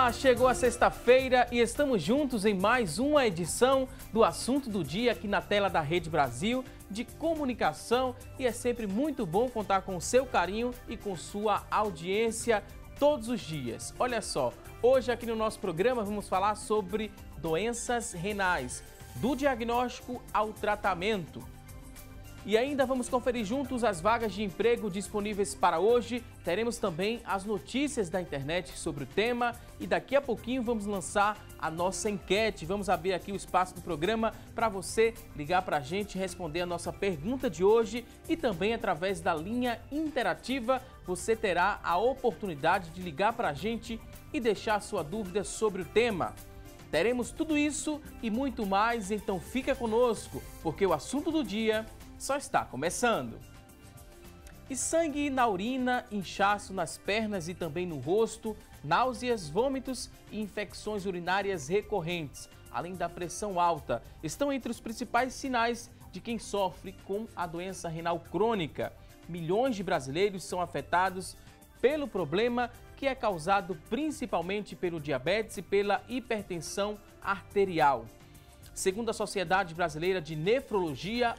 Olá, chegou a sexta-feira e estamos juntos em mais uma edição do Assunto do Dia aqui na tela da Rede Brasil de Comunicação, e é sempre muito bom contar com o seu carinho e com sua audiência todos os dias. Olha só, hoje aqui no nosso programa vamos falar sobre doenças renais, do diagnóstico ao tratamento. E ainda vamos conferir juntos as vagas de emprego disponíveis para hoje. Teremos também as notícias da internet sobre o tema e daqui a pouquinho vamos lançar a nossa enquete. Vamos abrir aqui o espaço do programa para você ligar para a gente e responder a nossa pergunta de hoje, e também através da linha interativa você terá a oportunidade de ligar para a gente e deixar sua dúvida sobre o tema. Teremos tudo isso e muito mais, então fica conosco, porque o assunto do dia só está começando. E sangue na urina, inchaço nas pernas e também no rosto, náuseas, vômitos e infecções urinárias recorrentes, além da pressão alta, estão entre os principais sinais de quem sofre com a doença renal crônica. Milhões de brasileiros são afetados pelo problema, que é causado principalmente pelo diabetes e pela hipertensão arterial. Segundo a Sociedade Brasileira de Nefrologia,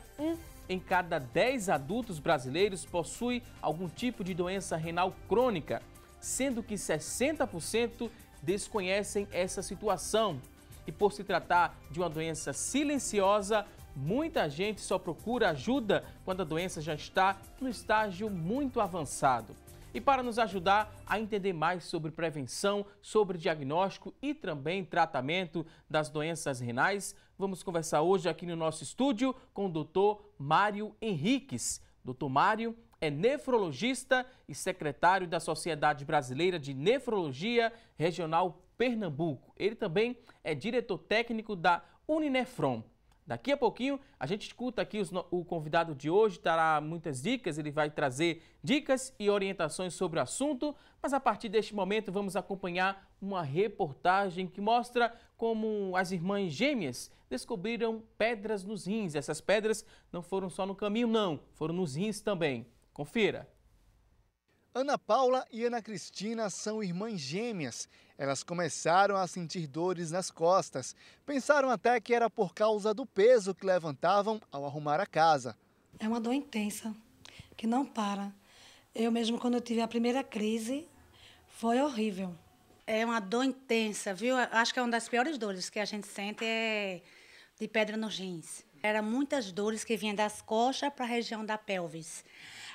em cada 10 adultos brasileiros possui algum tipo de doença renal crônica, sendo que 60% desconhecem essa situação. E por se tratar de uma doença silenciosa, muita gente só procura ajuda quando a doença já está no estágio muito avançado. E para nos ajudar a entender mais sobre prevenção, sobre diagnóstico e também tratamento das doenças renais, vamos conversar hoje aqui no nosso estúdio com o Dr. Mário Henriques. Dr. Mário é nefrologista e secretário da Sociedade Brasileira de Nefrologia Regional Pernambuco. Ele também é diretor técnico da Uninefron. Daqui a pouquinho a gente escuta aqui o convidado de hoje, terá muitas dicas, ele vai trazer dicas e orientações sobre o assunto, mas a partir deste momento vamos acompanhar uma reportagem que mostra como as irmãs gêmeas descobriram pedras nos rins. Essas pedras não foram só no caminho, não, foram nos rins também. Confira. Ana Paula e Ana Cristina são irmãs gêmeas. Elas começaram a sentir dores nas costas. Pensaram até que era por causa do peso que levantavam ao arrumar a casa. É uma dor intensa, que não para. Eu mesmo, quando eu tive a primeira crise, foi horrível. É uma dor intensa, viu? Acho que é uma das piores dores que a gente sente é de pedra nos rins. Eram muitas dores que vinham das costas para a região da pelvis.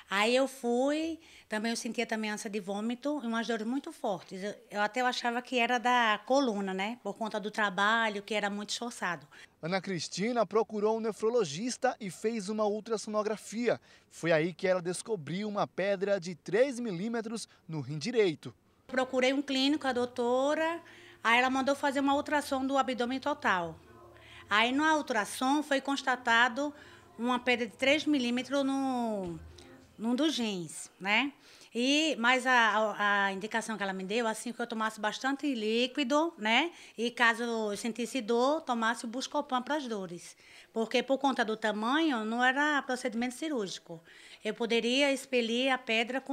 Aí eu fui, também eu sentia também ânsia de vômito e umas dores muito fortes. Eu achava que era da coluna, né? Por conta do trabalho, que era muito esforçado. Ana Cristina procurou um nefrologista e fez uma ultrassonografia. Foi aí que ela descobriu uma pedra de 3 milímetros no rim direito. Procurei um clínico, a doutora, aí ela mandou fazer uma ultrassom do abdômen total. Aí na ultrassom foi constatado uma pedra de 3 milímetros num dos rins, né? Mas a indicação que ela me deu, assim, que eu tomasse bastante líquido, né? E caso eu sentisse dor, tomasse o Buscopan para as dores. Porque por conta do tamanho, não era procedimento cirúrgico. Eu poderia expelir a pedra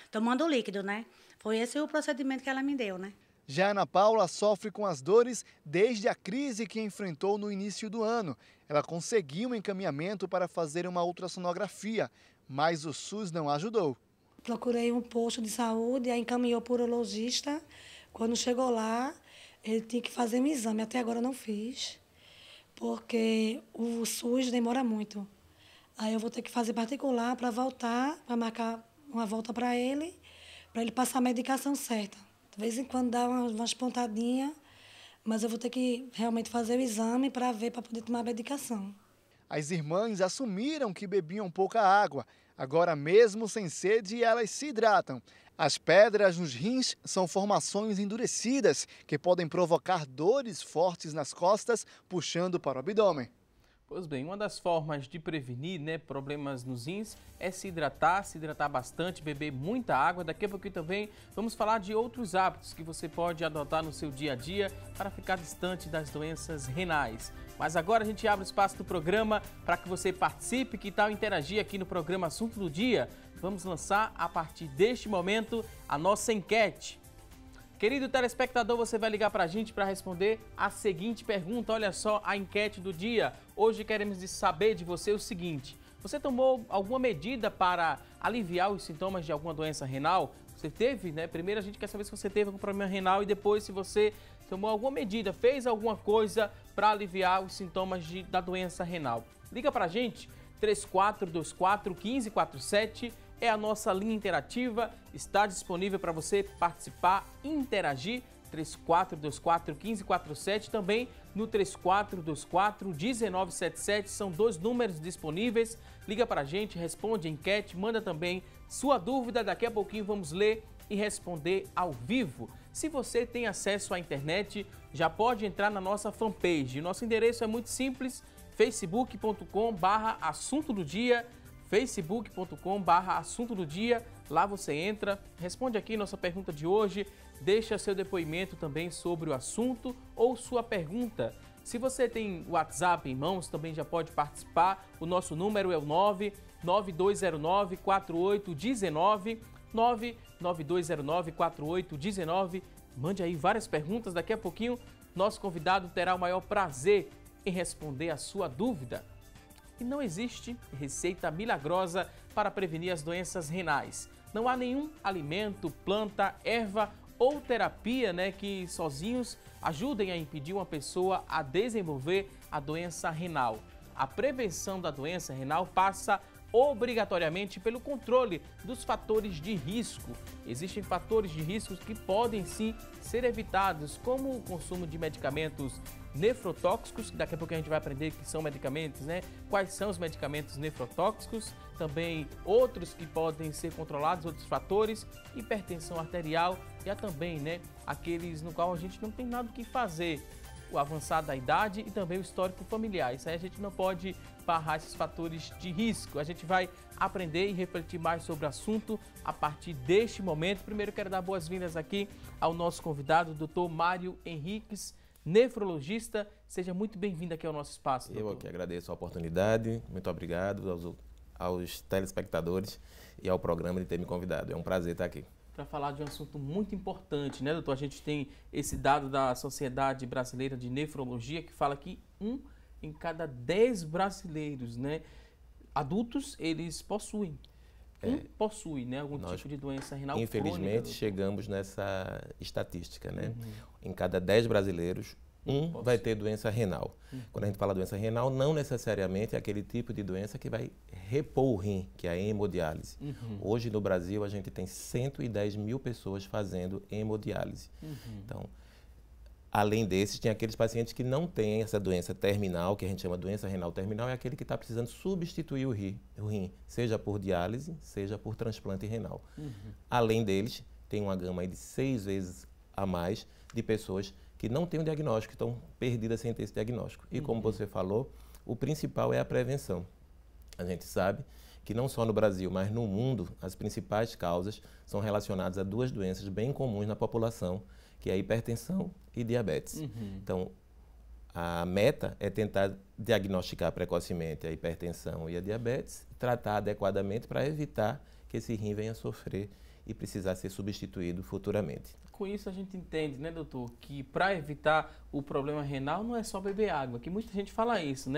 tomando líquido, né? Foi esse o procedimento que ela me deu, né? Já Ana Paula sofre com as dores desde a crise que enfrentou no início do ano. Ela conseguiu um encaminhamento para fazer uma ultrassonografia, mas o SUS não ajudou. Procurei um posto de saúde, aí encaminhou para o urologista. Quando chegou lá, ele tinha que fazer um exame. Até agora eu não fiz, porque o SUS demora muito. Aí eu vou ter que fazer particular para voltar, para marcar uma volta para ele passar a medicação certa. De vez em quando dá umas pontadinhas, mas eu vou ter que realmente fazer o exame para poder tomar a medicação. As irmãs assumiram que bebiam pouca água. Agora, mesmo sem sede, elas se hidratam. As pedras nos rins são formações endurecidas que podem provocar dores fortes nas costas, puxando para o abdômen. Pois bem, uma das formas de prevenir, problemas nos rins é se hidratar bastante, beber muita água. Daqui a pouquinho também vamos falar de outros hábitos que você pode adotar no seu dia a dia para ficar distante das doenças renais. Mas agora a gente abre o espaço do programa para que você participe, que tal interagir aqui no programa Assunto do Dia. Vamos lançar a partir deste momento a nossa enquete. Querido telespectador, você vai ligar para a gente para responder a seguinte pergunta. Olha só a enquete do dia. Hoje queremos saber de você o seguinte: você tomou alguma medida para aliviar os sintomas de alguma doença renal? Você teve, né? Primeiro a gente quer saber se você teve algum problema renal e depois se você tomou alguma medida, fez alguma coisa para aliviar os sintomas da doença renal. Liga para a gente, 3424-1547 é a nossa linha interativa, está disponível para você participar e interagir, 3424-1547, também no 3424-1977, são 2 números disponíveis. Liga para a gente, responde a enquete, manda também sua dúvida, daqui a pouquinho vamos ler e responder ao vivo. Se você tem acesso à internet, já pode entrar na nossa fanpage. Nosso endereço é muito simples, facebook.com/assunto do dia, facebook.com/assunto do dia. Lá você entra, responde aqui nossa pergunta de hoje, deixa seu depoimento também sobre o assunto ou sua pergunta. Se você tem o WhatsApp em mãos, também já pode participar. O nosso número é o 99209-4819, 99209-4819. Mande aí várias perguntas, daqui a pouquinho nosso convidado terá o maior prazer em responder a sua dúvida. E não existe receita milagrosa para prevenir as doenças renais. Não há nenhum alimento, planta, erva ou terapia, que sozinhos ajudem a impedir uma pessoa a desenvolver a doença renal. A prevenção da doença renal passa obrigatoriamente pelo controle dos fatores de risco. Existem fatores de risco que podem sim ser evitados, como o consumo de medicamentos nefrotóxicos, daqui a pouco a gente vai aprender que são medicamentos, quais são os medicamentos nefrotóxicos, também outros que podem ser controlados, outros fatores, hipertensão arterial e há também, aqueles no qual a gente não tem nada o que fazer, o avançar da idade e também o histórico familiar. Isso aí a gente não pode barrar esses fatores de risco. A gente vai aprender e refletir mais sobre o assunto a partir deste momento. Primeiro quero dar boas-vindas aqui ao nosso convidado, Dr. Mário Henriques, nefrologista. Seja muito bem-vindo aqui ao nosso espaço, doutor. Eu que agradeço a oportunidade, muito obrigado aos telespectadores e ao programa de ter me convidado. É um prazer estar aqui. Para falar de um assunto muito importante, doutor? A gente tem esse dado da Sociedade Brasileira de Nefrologia que fala que 1 em cada 10 brasileiros, adultos, eles possuem. Possui, algum tipo de doença renal infelizmente, crônica, chegamos nessa estatística, Em cada 10 brasileiros, vai ter doença renal. Quando a gente fala doença renal, não necessariamente é aquele tipo de doença que vai repor o rim, que é a hemodiálise. Hoje no Brasil a gente tem 110 mil pessoas fazendo hemodiálise. Então, além desses, tem aqueles pacientes que não têm essa doença terminal, que a gente chama doença renal terminal, é aquele que está precisando substituir o rim, seja por diálise, seja por transplante renal. Além deles, tem uma gama aí de 6 vezes a mais de pessoas que não têm o diagnóstico, estão perdidas sem ter esse diagnóstico. E como você falou, o principal é a prevenção. A gente sabe que não só no Brasil, mas no mundo, as principais causas são relacionadas a 2 doenças bem comuns na população, que é a hipertensão e diabetes. Então, a meta é tentar diagnosticar precocemente a hipertensão e a diabetes, tratar adequadamente para evitar que esse rim venha a sofrer e precisar ser substituído futuramente. Com isso a gente entende, doutor, que para evitar o problema renal não é só beber água, que muita gente fala isso,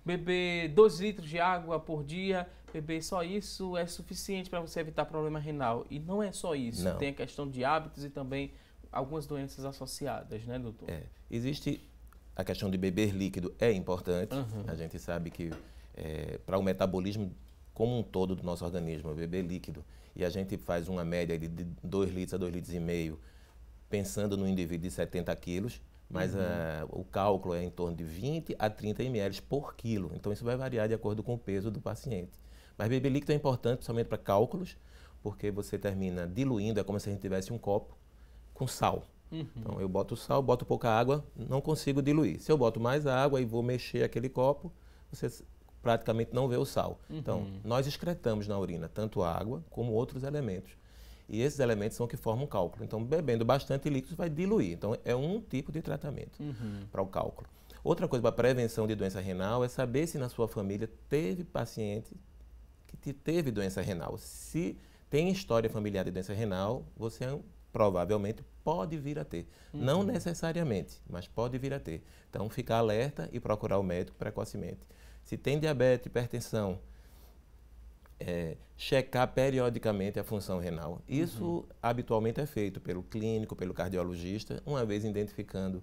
Beber 2 litros de água por dia, beber só isso é suficiente para você evitar problema renal. E não é só isso, não. Tem a questão de hábitos e também algumas doenças associadas, doutor? Existe a questão de beber líquido, é importante. A gente sabe que para o metabolismo como um todo do nosso organismo, beber líquido, e a gente faz uma média de 2 litros a 2,5 litros, pensando no indivíduo de 70 quilos, mas o cálculo é em torno de 20 a 30 ml por quilo. Então isso vai variar de acordo com o peso do paciente. Mas beber líquido é importante, principalmente para cálculos, porque você termina diluindo, é como se a gente tivesse um copo com sal. Então eu boto sal, boto pouca água, não consigo diluir. Se eu boto mais água e vou mexer aquele copo, você praticamente não vê o sal. Então nós excretamos na urina tanto água como outros elementos. E esses elementos são que formam o cálculo. Então bebendo bastante líquido vai diluir. Então é um tipo de tratamento para o cálculo. Outra coisa para a prevenção de doença renal é saber se na sua família teve paciente que teve doença renal. Se tem história familiar de doença renal, você provavelmente pode vir a ter. Não necessariamente, mas pode vir a ter. Então, ficar alerta e procurar o médico precocemente. Se tem diabetes, hipertensão, checar periodicamente a função renal. Isso habitualmente é feito pelo clínico, pelo cardiologista. Uma vez identificando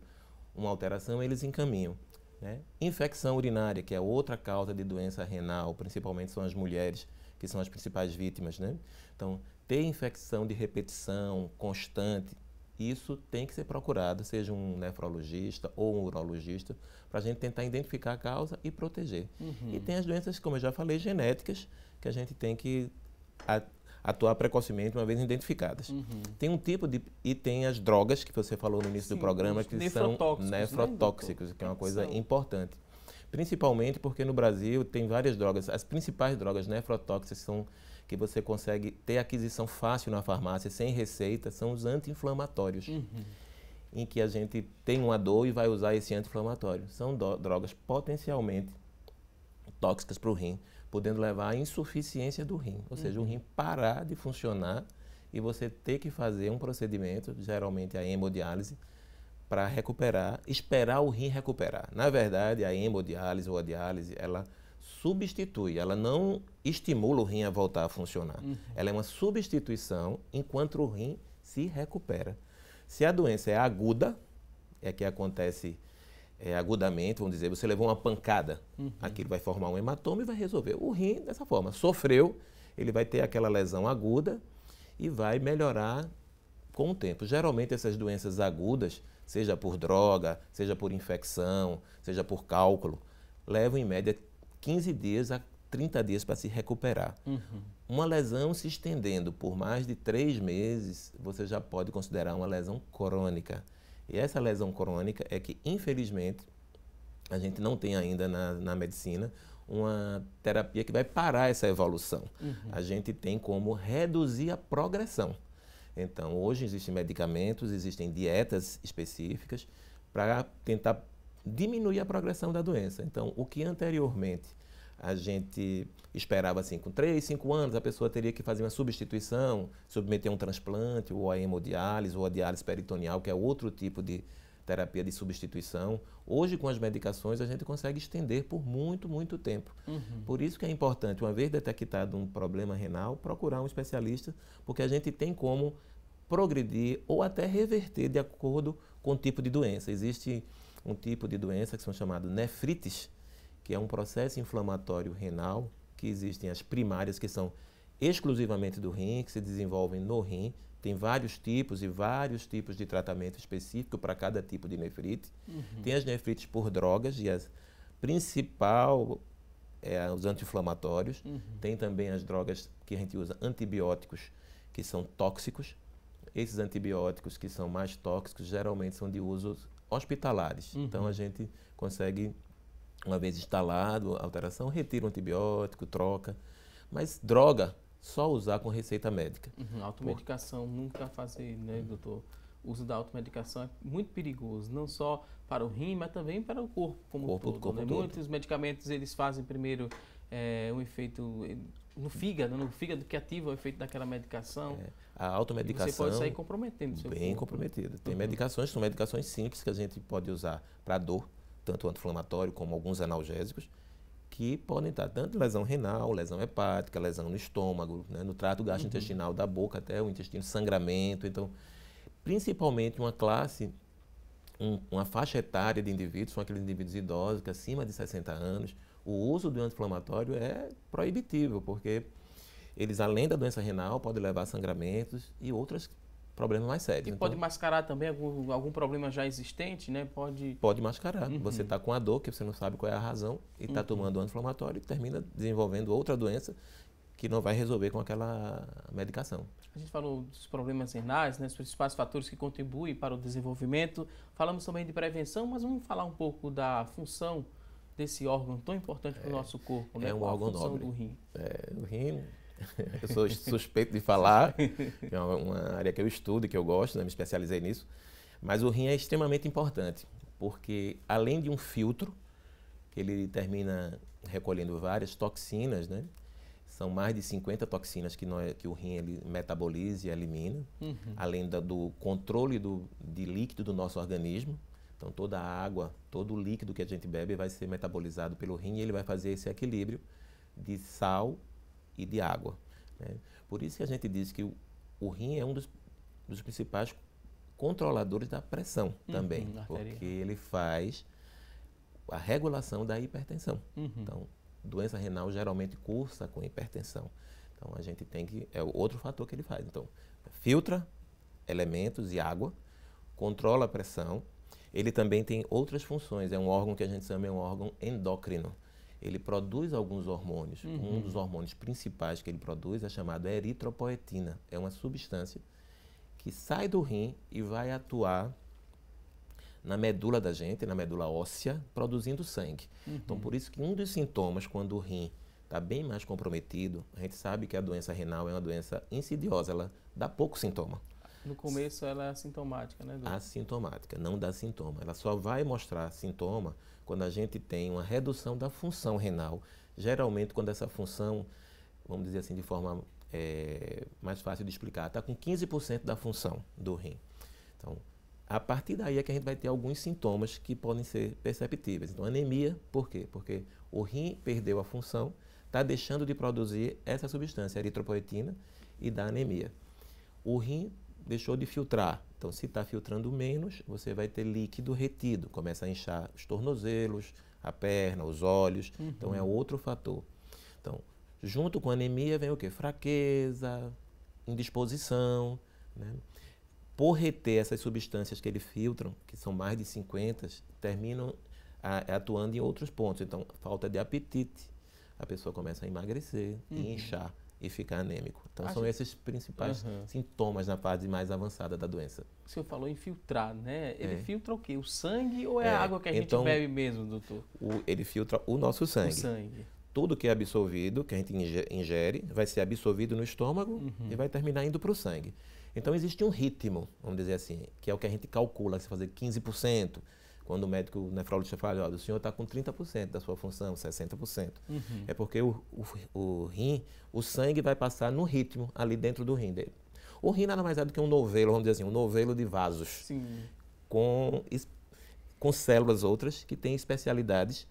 uma alteração, eles encaminham. Né? Infecção urinária, que é outra causa de doença renal, principalmente são as mulheres, que são as principais vítimas. Né? Então, ter infecção de repetição constante, isso tem que ser procurado, seja um nefrologista ou um urologista, para a gente tentar identificar a causa e proteger. E tem as doenças, como eu já falei, genéticas, que a gente tem que atuar precocemente uma vez identificadas. Tem um tipo de... E tem as drogas, que você falou no início do programa, que são nefrotóxicos, né, que é uma coisa importante. Principalmente porque no Brasil tem várias drogas. As principais drogas nefrotóxicas são que você consegue ter aquisição fácil na farmácia, sem receita, são os anti-inflamatórios. Em que a gente tem uma dor e vai usar esse anti-inflamatório. São drogas potencialmente tóxicas para o rim, podendo levar à insuficiência do rim, ou seja, o rim parar de funcionar e você ter que fazer um procedimento, geralmente a hemodiálise, para recuperar, esperar o rim recuperar. Na verdade, a hemodiálise ou a diálise, ela substitui, ela não estimula o rim a voltar a funcionar. Ela é uma substituição enquanto o rim se recupera. Se a doença é aguda, é que acontece agudamente, vamos dizer, você levou uma pancada, aquilo vai formar um hematoma e vai resolver. O rim, dessa forma, sofreu, ele vai ter aquela lesão aguda e vai melhorar com o tempo. Geralmente essas doenças agudas, seja por droga, seja por infecção, seja por cálculo, levam em média 15 dias a 30 dias para se recuperar. Uma lesão se estendendo por mais de 3 meses, você já pode considerar uma lesão crônica. E essa lesão crônica é que, infelizmente, a gente não tem ainda na medicina uma terapia que vai parar essa evolução. A gente tem como reduzir a progressão. Então, hoje existem medicamentos, existem dietas específicas para tentar diminuir a progressão da doença. Então, o que anteriormente a gente esperava assim, com 3, 5 anos a pessoa teria que fazer uma substituição, submeter a um transplante, ou a hemodiálise, ou a diálise peritoneal, que é outro tipo de terapia de substituição. Hoje, com as medicações, a gente consegue estender por muito, muito tempo. Por isso que é importante, uma vez detectado um problema renal, procurar um especialista, porque a gente tem como progredir ou até reverter de acordo com o tipo de doença. Existe um tipo de doença que são chamadas nefrites, que é um processo inflamatório renal, que existem as primárias, que são exclusivamente do rim, que se desenvolvem no rim. Tem vários tipos e vários tipos de tratamento específico para cada tipo de nefrite. Tem as nefrites por drogas, e a principal é os anti-inflamatórios. Tem também as drogas que a gente usa, antibióticos, que são tóxicos. Esses antibióticos que são mais tóxicos, geralmente são de usos hospitalares. Então, a gente consegue, uma vez instalado a alteração, retira o antibiótico, troca. Mas droga, só usar com receita médica. Automedicação, nunca fazer, né, doutor? O uso da automedicação é muito perigoso, não só para o rim, mas também para o corpo como todo. Né? Muitos medicamentos, eles fazem primeiro um efeito no fígado que ativa o efeito daquela medicação. A automedicação... E você pode sair comprometendo o seu corpo. Bem comprometido. Tem medicações, são medicações simples que a gente pode usar para dor, tanto anti-inflamatório como alguns analgésicos, que podem estar tanto lesão renal, lesão hepática, lesão no estômago, né, no trato gastrointestinal da boca até o intestino, sangramento. Então, principalmente uma classe, uma faixa etária de indivíduos, são aqueles indivíduos idosos, que acima de 60 anos, o uso do anti-inflamatório é proibitivo, porque eles, além da doença renal, podem levar a sangramentos e outros problemas mais sérios. E pode mascarar também algum problema já existente, né? Pode mascarar. Você está com a dor, que você não sabe qual é a razão, e está tomando um anti-inflamatório e termina desenvolvendo outra doença que não vai resolver com aquela medicação. A gente falou dos problemas renais, né? Os principais fatores que contribuem para o desenvolvimento. Falamos também de prevenção, mas vamos falar um pouco da função desse órgão tão importante para o nosso corpo, né? É um órgão nobre. Do rim. O rim... Eu sou suspeito de falar, é uma área que eu estudo e que eu gosto, né? Me especializei nisso. Mas o rim é extremamente importante, porque além de um filtro, que ele termina recolhendo várias toxinas, né? São mais de 50 toxinas que o rim ele metaboliza e elimina, além do controle de líquido do nosso organismo. Então, toda a água, todo o líquido que a gente bebe vai ser metabolizado pelo rim e ele vai fazer esse equilíbrio de sal e de água, né? Por isso que a gente diz que o rim é um dos principais controladores da pressão também, porque ele faz a regulação da hipertensão. Então, doença renal geralmente cursa com hipertensão. Então, a gente tem que... É outro fator que ele faz. Então, filtra elementos e água, controla a pressão. Ele também tem outras funções. É um órgão que a gente chama de um órgão endócrino. Ele produz alguns hormônios. Um dos hormônios principais que ele produz é chamado eritropoetina. É uma substância que sai do rim e vai atuar na medula da gente, na medula óssea, produzindo sangue. Então, por isso que um dos sintomas, quando o rim está bem mais comprometido, a gente sabe que a doença renal é uma doença insidiosa, ela dá pouco sintoma. No começo ela é assintomática, né, doutor? Assintomática, não dá sintoma. Ela só vai mostrar sintoma quando a gente tem uma redução da função renal. Geralmente, quando essa função, vamos dizer assim, de forma mais fácil de explicar, está com 15% da função do rim. Então, a partir daí é que a gente vai ter alguns sintomas que podem ser perceptíveis. Então, anemia, por quê? Porque o rim perdeu a função, está deixando de produzir essa substância, a eritropoetina, e dá anemia. O rim deixou de filtrar. Então, se está filtrando menos, você vai ter líquido retido. Começa a inchar os tornozelos, a perna, os olhos. Então, é outro fator. Então, junto com a anemia vem o quê? Fraqueza, indisposição, né? Por reter essas substâncias que ele filtram, que são mais de 50, terminam atuando em outros pontos. Então, falta de apetite, a pessoa começa a emagrecer, e inchar e ficar anêmico. Então, são esses principais sintomas na fase mais avançada da doença. O senhor falou em filtrar, né? Ele filtra o quê? O sangue ou é a água que a gente bebe mesmo, doutor? Ele filtra o nosso sangue. O sangue. Tudo que é absorvido, que a gente ingere, vai ser absorvido no estômago e vai terminar indo para o sangue. Então, existe um ritmo, vamos dizer assim, que é o que a gente calcula, se fazer 15%. Quando o médico, o nefrologista fala, o senhor está com 30% da sua função, 60%. É porque o rim, o sangue vai passar no ritmo ali dentro do rim dele. O rim nada mais é do que um novelo, vamos dizer assim, um novelo de vasos. Sim. Com células outras que têm especialidades,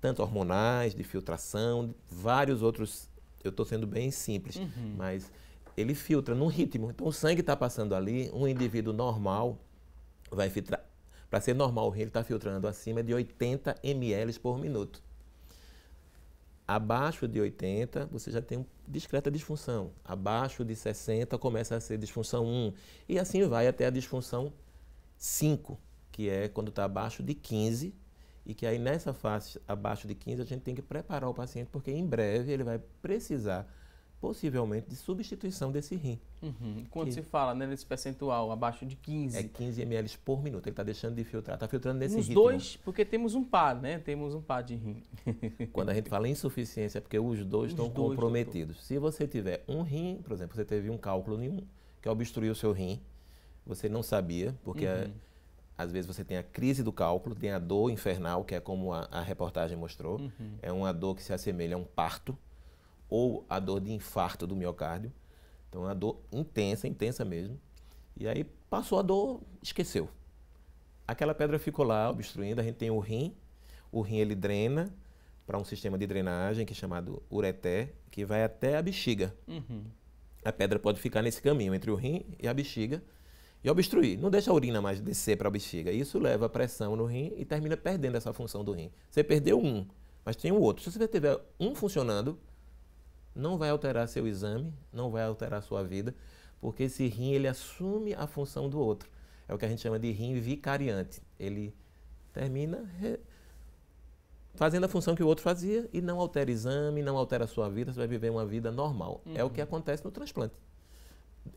tanto hormonais, de filtração, vários outros. Eu estou sendo bem simples, mas ele filtra num ritmo. Então, o sangue está passando ali, um indivíduo normal vai filtrar. Para ser normal, o rim está filtrando acima de 80 ml por minuto. Abaixo de 80, você já tem discreta disfunção. Abaixo de 60, começa a ser disfunção 1. E assim vai até a disfunção 5, que é quando está abaixo de 15. E que aí nessa fase, abaixo de 15, a gente tem que preparar o paciente, porque em breve ele vai precisar, possivelmente, de substituição desse rim. Quando se fala, né, nesse percentual, abaixo de 15... É 15 ml por minuto, ele está deixando de filtrar, está filtrando nesse Nos ritmo. dois, porque temos um par, né? Temos um par de rim. Quando a gente fala em insuficiência, é porque os dois estão comprometidos. Doutor. Se você tiver um rim, por exemplo, você teve um cálculo nenhum, que obstruiu o seu rim, você não sabia, porque às vezes você tem a crise do cálculo, tem a dor infernal, que é como a reportagem mostrou, é uma dor que se assemelha a um parto, ou a dor de infarto do miocárdio. Então, é uma dor intensa, intensa mesmo. E aí, passou a dor, esqueceu. Aquela pedra ficou lá, obstruindo. A gente tem o rim ele drena para um sistema de drenagem, que é chamado ureter, que vai até a bexiga. A pedra pode ficar nesse caminho, entre o rim e a bexiga, e obstruir. Não deixa a urina mais descer para a bexiga. Isso leva a pressão no rim e termina perdendo essa função do rim. Você perdeu um, mas tem o outro. Se você tiver um funcionando, não vai alterar seu exame, não vai alterar sua vida, porque esse rim ele assume a função do outro. É o que a gente chama de rim vicariante. Ele termina fazendo a função que o outro fazia e não altera exame, não altera a sua vida, você vai viver uma vida normal. É o que acontece no transplante.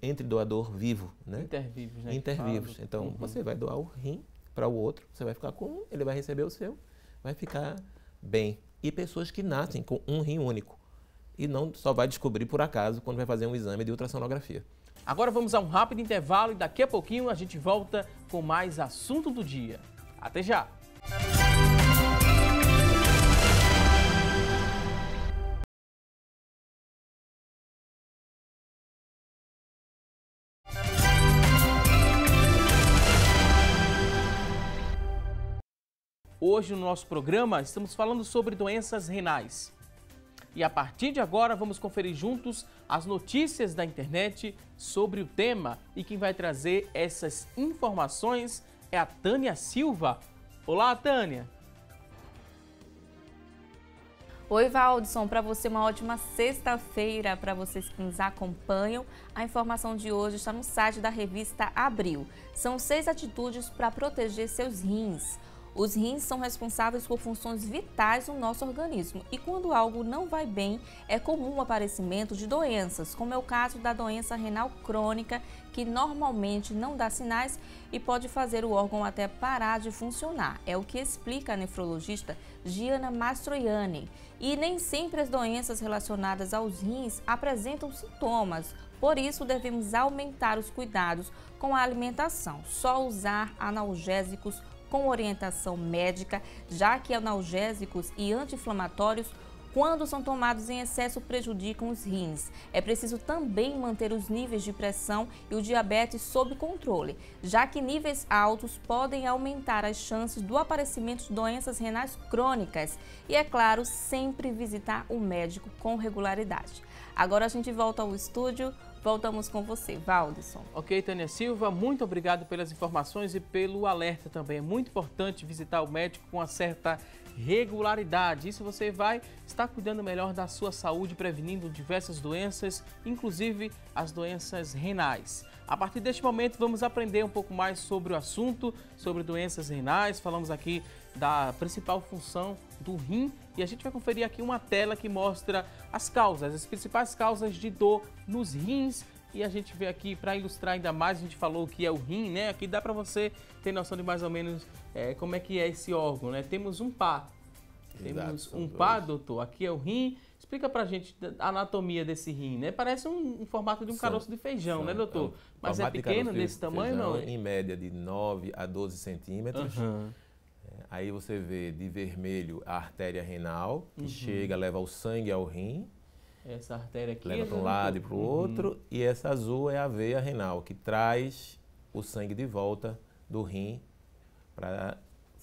Entre doador vivo, né? Intervivos, né? Intervivos. Então, você vai doar o rim para o outro, você vai ficar com um, ele vai receber o seu, vai ficar bem. E pessoas que nascem com um rim único. E não só vai descobrir por acaso quando vai fazer um exame de ultrassonografia. Agora vamos a um rápido intervalo e daqui a pouquinho a gente volta com mais assunto do dia. Até já! Hoje no nosso programa estamos falando sobre doenças renais. E a partir de agora vamos conferir juntos as notícias da internet sobre o tema. E quem vai trazer essas informações é a Tânia Silva. Olá, Tânia! Oi, Valdson, para você uma ótima sexta-feira, para vocês que nos acompanham. A informação de hoje está no site da revista Abril. São 6 atitudes para proteger seus rins. Os rins são responsáveis por funções vitais no nosso organismo e quando algo não vai bem, é comum o aparecimento de doenças, como é o caso da doença renal crônica, que normalmente não dá sinais e pode fazer o órgão até parar de funcionar. É o que explica a nefrologista Giana Mastroianni. E nem sempre as doenças relacionadas aos rins apresentam sintomas. Por isso, devemos aumentar os cuidados com a alimentação. Só usar analgésicos com orientação médica, já que analgésicos e anti-inflamatórios, quando são tomados em excesso, prejudicam os rins. É preciso também manter os níveis de pressão e o diabetes sob controle, já que níveis altos podem aumentar as chances do aparecimento de doenças renais crônicas. E, é claro, sempre visitar o médico com regularidade. Agora a gente volta ao estúdio. Voltamos com você, Valdson. Ok, Tânia Silva, muito obrigado pelas informações e pelo alerta também. É muito importante visitar o médico com uma certa regularidade. Isso você vai estar cuidando melhor da sua saúde, prevenindo diversas doenças, inclusive as doenças renais. A partir deste momento, vamos aprender um pouco mais sobre o assunto, sobre doenças renais. Falamos aqui da principal função do rim e a gente vai conferir aqui uma tela que mostra as causas, as principais causas de dor nos rins. E a gente vê aqui, para ilustrar ainda mais, a gente falou que é o rim, né? Aqui dá para você ter noção de mais ou menos como é que é esse órgão, né? Temos um pá. Temos um pá, doutor. Aqui é o rim. Explica pra gente a anatomia desse rim, né? Parece um formato de um caroço de feijão, né, doutor? Mas é pequeno, desse tamanho, não? Em média de 9 a 12 centímetros. Aí você vê de vermelho a artéria renal, que chega, leva o sangue ao rim. Essa artéria aqui leva para um lado e para o outro. E essa azul é a veia renal, que traz o sangue de volta do rim para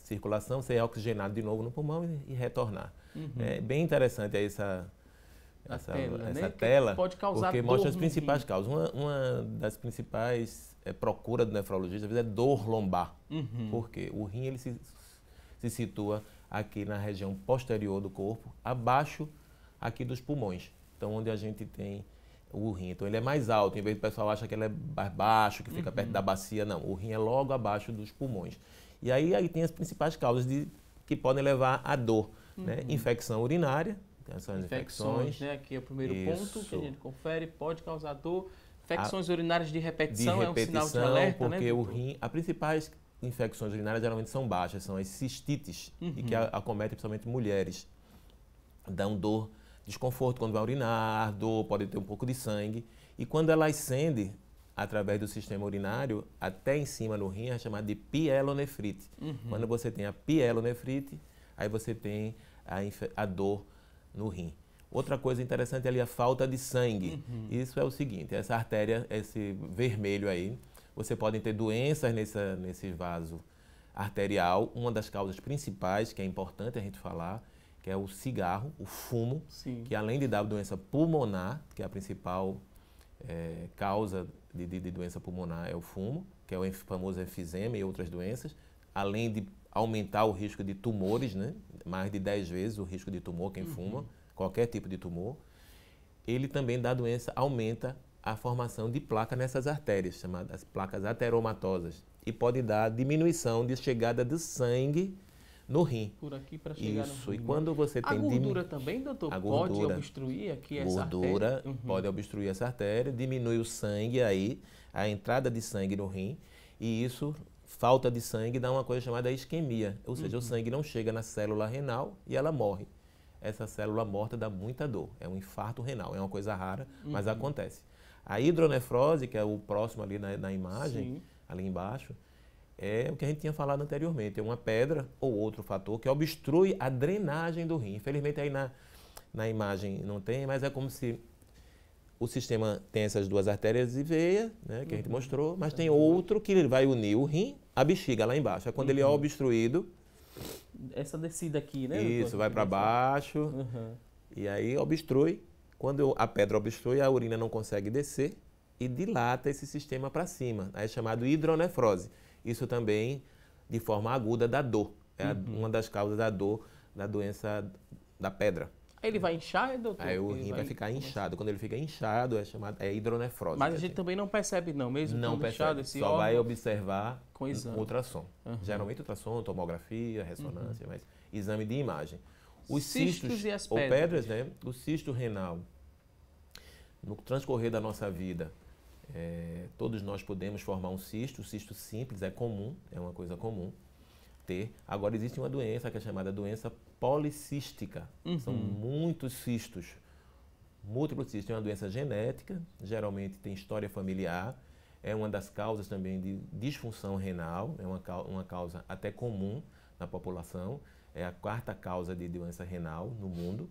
circulação, ser oxigenado de novo no pulmão e retornar. É bem interessante essa tela, pode causar porque mostra as principais causas. Uma das principais procura do nefrologista às vezes é dor lombar. Porque o rim ele se situa aqui na região posterior do corpo, abaixo aqui dos pulmões. Então, onde a gente tem o rim. Então, ele é mais alto, em vez do pessoal acha que ele é mais baixo, que fica perto da bacia, não. O rim é logo abaixo dos pulmões. E aí tem as principais causas que podem levar à dor. Né? Infecção urinária, essas infecções. Né? Aqui é o primeiro ponto que a gente confere, pode causar dor. Infecções urinárias de repetição é um sinal de alerta, porque o rim, as principais infecções urinárias geralmente são baixas, são as cistites, e que acometem principalmente mulheres. Dão dor, desconforto quando vai urinar, dor, pode ter um pouco de sangue. E quando ela ascende através do sistema urinário, até em cima no rim, é chamada de pielonefrite. Quando você tem a pielonefrite, aí você tem a dor no rim. Outra coisa interessante ali é a falta de sangue. Isso é o seguinte, essa artéria, esse vermelho aí, você pode ter doenças nesse vaso arterial. Uma das causas principais, que é importante a gente falar, que é o cigarro, o fumo, que além de dar doença pulmonar, que é a principal causa de doença pulmonar é o fumo, que é o famoso enfisema e outras doenças, além de aumentar o risco de tumores, né? Mais de 10 vezes o risco de tumor quem fuma, qualquer tipo de tumor. Ele também dá doença, aumenta a formação de placa nessas artérias, chamadas placas ateromatosas, e pode dar diminuição de chegada de sangue no rim. Por aqui para chegar no rim. Isso, e quando você tem... A gordura também, doutor, pode obstruir aqui essa artéria? Gordura pode obstruir essa artéria, diminui o sangue aí, a entrada de sangue no rim, e isso, falta de sangue, dá uma coisa chamada isquemia, ou seja, o sangue não chega na célula renal e ela morre. Essa célula morta dá muita dor, é um infarto renal, é uma coisa rara, mas acontece. A hidronefrose, que é o próximo ali na imagem, ali embaixo, é o que a gente tinha falado anteriormente, é uma pedra ou outro fator que obstrui a drenagem do rim. Infelizmente aí na imagem não tem, mas é como se o sistema tem essas duas artérias e veia, né, que a gente mostrou, mas tem outro que vai unir o rim à bexiga lá embaixo. É quando ele é obstruído, essa descida aqui, né? Isso, vai para baixo e aí obstrui. Quando a pedra obstrui, a urina não consegue descer e dilata esse sistema para cima. Aí é chamado hidronefrose. Isso também, de forma aguda, dá dor. É uma das causas da dor da doença da pedra. Aí ele vai inchar, doutor? Aí o rim vai ficar inchado. Quando ele fica inchado, é hidronefrose. Mas a gente também não percebe não, mesmo não percebe, inchado esse só vai observar com exame. Ultrassom. Geralmente ultrassom, tomografia, ressonância, mas exame de imagem. Os cistos e as ou pedras, né? O cisto renal, no transcorrer da nossa vida, todos nós podemos formar um cisto. O cisto simples é comum, é uma coisa comum ter. Agora existe uma doença que é chamada doença policística. São muitos cistos. Múltiplos cistos é uma doença genética, geralmente tem história familiar, é uma das causas também de disfunção renal, é uma causa até comum na população, é a 4ª causa de doença renal no mundo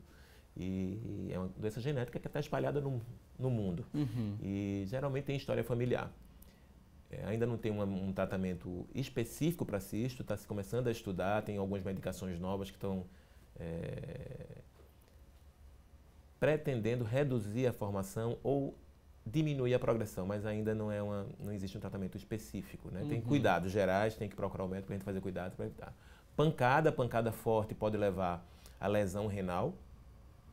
e é uma doença genética que está espalhada no mundo e geralmente tem história familiar. Ainda não tem um tratamento específico para cisto, está se começando a estudar, tem algumas medicações novas que estão pretendendo reduzir a formação ou diminuir a progressão, mas ainda não existe um tratamento específico, né? Tem cuidados gerais, tem que procurar o médico para a gente fazer cuidados para evitar. Pancada forte pode levar à lesão renal,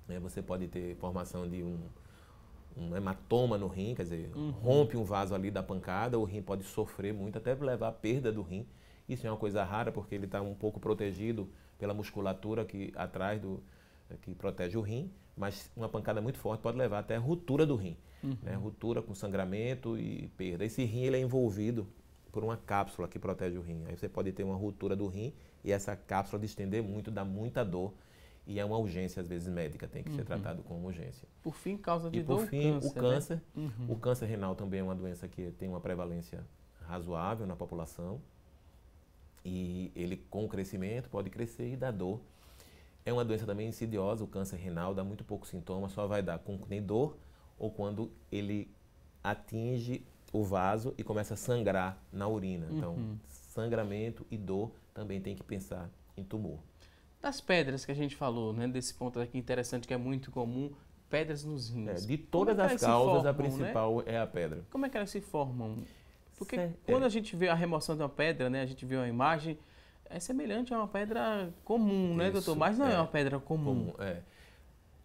né? Você pode ter formação de um hematoma no rim, quer dizer, rompe um vaso ali da pancada, o rim pode sofrer muito, até levar à perda do rim. Isso é uma coisa rara porque ele está um pouco protegido pela musculatura atrás que protege o rim, mas uma pancada muito forte pode levar até a ruptura do rim, né? Ruptura com sangramento e perda. Esse rim ele é envolvido por uma cápsula que protege o rim. Aí você pode ter uma ruptura do rim e essa cápsula distender muito, dá muita dor. E é uma urgência, às vezes, médica, tem que ser tratado com urgência. Por fim, causa de e dor, por fim, câncer, o câncer. Né? O câncer renal também é uma doença que tem uma prevalência razoável na população. E ele, com o crescimento, pode crescer e dar dor. É uma doença também insidiosa, o câncer renal dá muito pouco sintoma, só vai dar com nem dor ou quando ele atinge o vaso e começa a sangrar na urina. Então, sangramento e dor também tem que pensar em tumor. Das pedras que a gente falou, né, desse ponto aqui interessante que é muito comum, pedras nos rins. De todas as causas, a principal é a pedra. Como é que elas se formam? Porque quando a gente vê a remoção de uma pedra, né, a gente vê uma imagem, é semelhante a uma pedra comum, né, doutor? Mas não é uma pedra comum.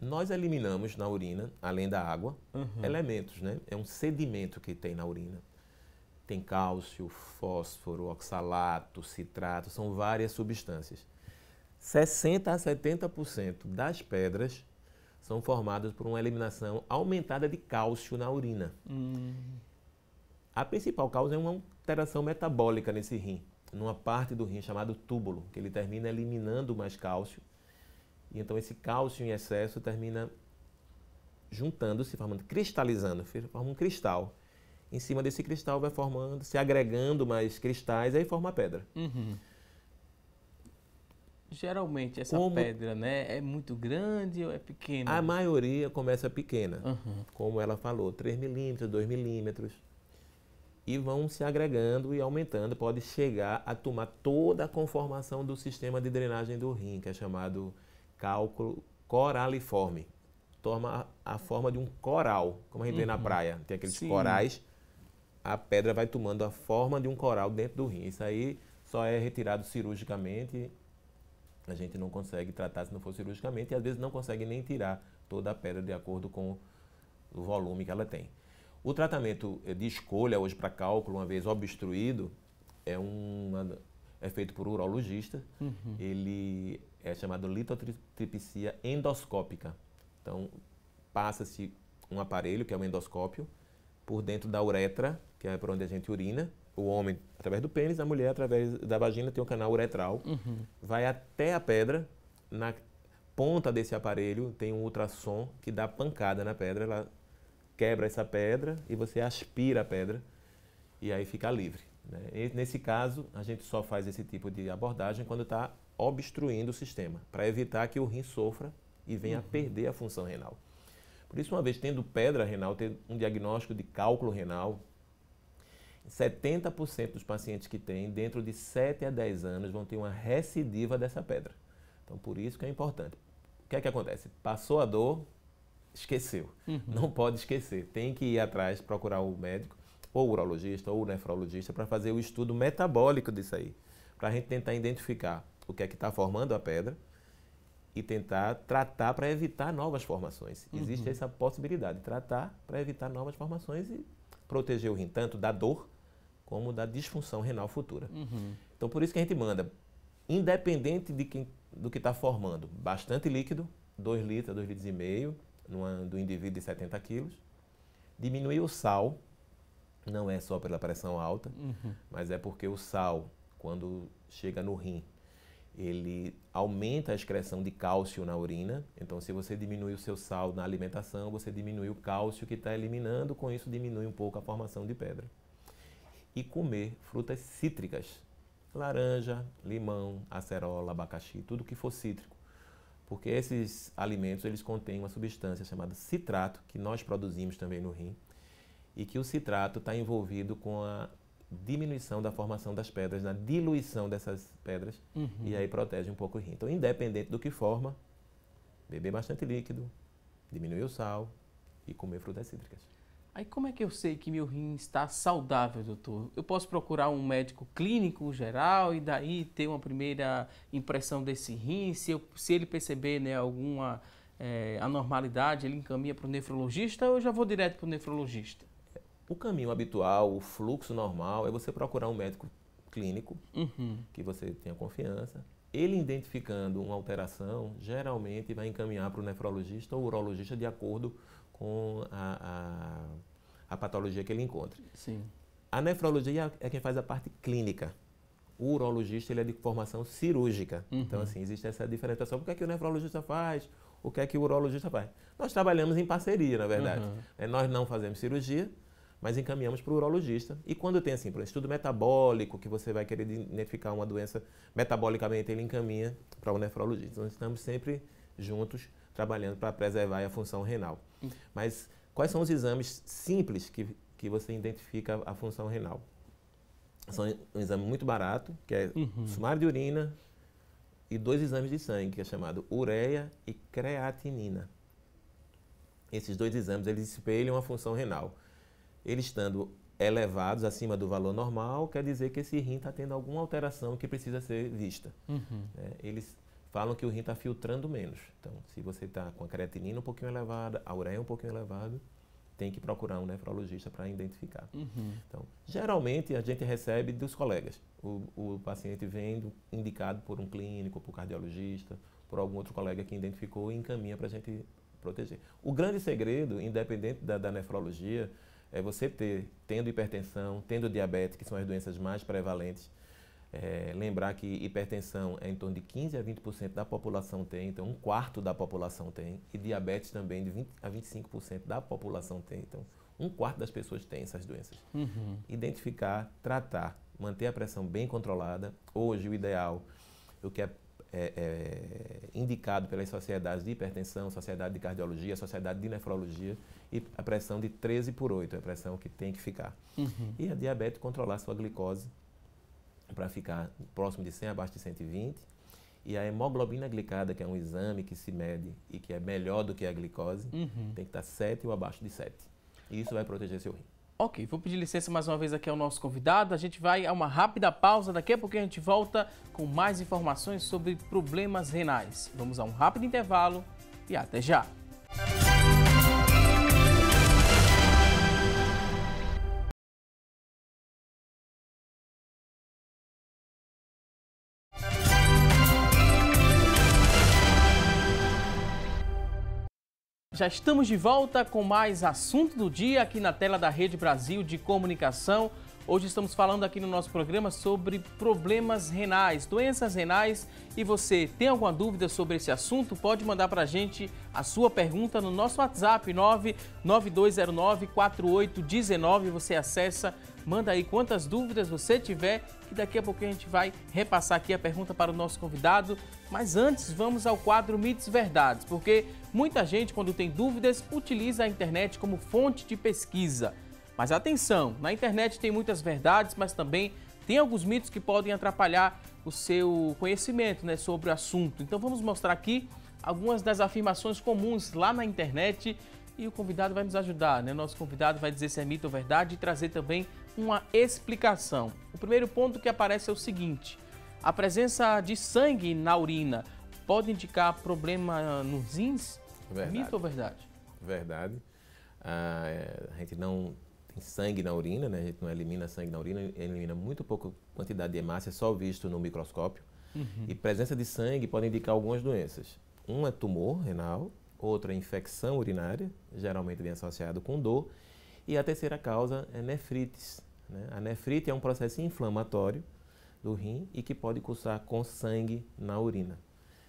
Nós eliminamos na urina, além da água, elementos, né? É um sedimento que tem na urina. Tem cálcio, fósforo, oxalato, citrato, são várias substâncias. 60% a 70% das pedras são formadas por uma eliminação aumentada de cálcio na urina. A principal causa é uma alteração metabólica nesse rim, numa parte do rim chamado túbulo, que ele termina eliminando mais cálcio. E então esse cálcio em excesso termina juntando-se, formando, cristalizando, forma um cristal. Em cima desse cristal vai formando, se agregando mais cristais, aí forma a pedra. Geralmente essa pedra, né, é muito grande ou é pequena? A maioria começa pequena, como ela falou, 3 milímetros, 2 milímetros. E vão se agregando e aumentando, pode chegar a tomar toda a conformação do sistema de drenagem do rim, que é chamado cálculo coraliforme. Toma a forma de um coral, como a gente vê na praia, tem aqueles corais, a pedra vai tomando a forma de um coral dentro do rim. Isso aí só é retirado cirurgicamente, a gente não consegue tratar se não for cirurgicamente e às vezes não consegue nem tirar toda a pedra de acordo com o volume que ela tem. O tratamento de escolha hoje para cálculo, uma vez obstruído, é feito por urologista. Ele é chamado litotripsia endoscópica. Então, passa-se um aparelho, que é um endoscópio, por dentro da uretra, que é por onde a gente urina. O homem através do pênis, a mulher através da vagina tem um canal uretral. Vai até a pedra, na ponta desse aparelho tem um ultrassom que dá pancada na pedra, ela quebra essa pedra e você aspira a pedra e aí fica livre, né? E nesse caso, a gente só faz esse tipo de abordagem quando está obstruindo o sistema, para evitar que o rim sofra e venha a perder a função renal. Por isso, uma vez tendo pedra renal, ter um diagnóstico de cálculo renal, 70% dos pacientes que têm, dentro de 7 a 10 anos, vão ter uma recidiva dessa pedra. Então, por isso que é importante. O que é que acontece? Passou a dor, esqueceu. Não pode esquecer. Tem que ir atrás, procurar o médico, ou o urologista, ou o nefrologista, para fazer o estudo metabólico disso aí. Para a gente tentar identificar o que é que está formando a pedra e tentar tratar para evitar novas formações. Existe essa possibilidade de tratar para evitar novas formações e proteger o rim, tanto da dor como da disfunção renal futura. Então, por isso que a gente manda, independente do que está formando, bastante líquido, 2 litros, 2,5 litros do indivíduo de 70 quilos, diminuir o sal, não é só pela pressão alta, mas é porque o sal, quando chega no rim, ele aumenta a excreção de cálcio na urina. Então, se você diminui o seu sal na alimentação, você diminui o cálcio que está eliminando, com isso diminui um pouco a formação de pedra. E comer frutas cítricas, laranja, limão, acerola, abacaxi, tudo que for cítrico. Porque esses alimentos, eles contêm uma substância chamada citrato, que nós produzimos também no rim, e que o citrato está envolvido com a diminuição da formação das pedras, na diluição dessas pedras, e aí protege um pouco o rim. Então, independente do que forma, beber bastante líquido, diminuir o sal e comer frutas cítricas. Aí como é que eu sei que meu rim está saudável, doutor? Eu posso procurar um médico clínico geral e daí ter uma primeira impressão desse rim? Se ele perceber, né, alguma anormalidade, ele encaminha para o nefrologista ou eu já vou direto para o nefrologista? O caminho habitual, o fluxo normal é você procurar um médico clínico, que você tenha confiança. Ele identificando uma alteração, geralmente vai encaminhar para o nefrologista ou urologista de acordo com a patologia que ele encontre. Sim. A nefrologia é quem faz a parte clínica. O urologista ele é de formação cirúrgica. Então, assim, existe essa diferenciação. O que é que o nefrologista faz? O que é que o urologista faz? Nós trabalhamos em parceria, na verdade. Nós não fazemos cirurgia, mas encaminhamos para o urologista. E quando tem, assim, para um estudo metabólico, que você vai querer identificar uma doença metabolicamente, ele encaminha para o nefrologista. Então, estamos sempre juntos, trabalhando para preservar a função renal. Mas quais são os exames simples que você identifica a função renal? São um exame muito barato, que é sumário de urina, e 2 exames de sangue, que é chamado ureia e creatinina. Esses 2 exames, eles espelham a função renal. Eles estando elevados, acima do valor normal, quer dizer que esse rim está tendo alguma alteração que precisa ser vista. Eles falam que o rim está filtrando menos. Então, se você está com a creatinina um pouquinho elevada, a ureia um pouquinho elevada, tem que procurar um nefrologista para identificar. Então, geralmente, a gente recebe dos colegas. O paciente vem indicado por um clínico, por um cardiologista, por algum outro colega que identificou e encaminha para a gente proteger. O grande segredo, independente da nefrologia, é você tendo hipertensão, tendo diabetes, que são as doenças mais prevalentes. Lembrar que hipertensão é em torno de 15 a 20% da população tem, então 1/4 da população tem, e diabetes também de 20 a 25% da população tem, então 1/4 das pessoas tem essas doenças. Identificar, tratar, manter a pressão bem controlada. Hoje o ideal, o que é indicado pelas sociedades de hipertensão, sociedade de cardiologia, sociedade de nefrologia, e a pressão de 13/8 é a pressão que tem que ficar. E a diabetes, controlar sua glicose para ficar próximo de 100, abaixo de 120. E a hemoglobina glicada, que é um exame que se mede e que é melhor do que a glicose, tem que estar 7 ou abaixo de 7. E isso vai proteger seu rim. Ok, vou pedir licença mais uma vez aqui ao nosso convidado. A gente vai a uma rápida pausa. Daqui a pouco a gente volta com mais informações sobre problemas renais. Vamos a um rápido intervalo e até já. Já estamos de volta com mais assunto do dia aqui na tela da Rede Brasil de Comunicação. Hoje estamos falando aqui no nosso programa sobre problemas renais, doenças renais. E você tem alguma dúvida sobre esse assunto? Pode mandar para a gente a sua pergunta no nosso WhatsApp 992094819. Você acessa, manda aí quantas dúvidas você tiver e daqui a pouco a gente vai repassar aqui a pergunta para o nosso convidado. Mas antes, vamos ao quadro Mitos e Verdades, porque muita gente, quando tem dúvidas, utiliza a internet como fonte de pesquisa. Mas atenção, na internet tem muitas verdades, mas também tem alguns mitos que podem atrapalhar o seu conhecimento, né, sobre o assunto. Então vamos mostrar aqui algumas das afirmações comuns lá na internet e o convidado vai nos ajudar, né? Nosso convidado vai dizer se é mito ou verdade e trazer também uma explicação. O primeiro ponto que aparece é o seguinte: a presença de sangue na urina pode indicar problema nos rins? Verdade. Mito ou verdade? Verdade. A gente não tem sangue na urina, né? A gente não elimina sangue na urina, elimina muito pouca quantidade de hemácia, só visto no microscópio. E presença de sangue pode indicar algumas doenças. Um é tumor renal, outra é infecção urinária, geralmente vem associado com dor, e a terceira causa é nefrites, né? A nefrite é um processo inflamatório do rim e que pode cursar com sangue na urina.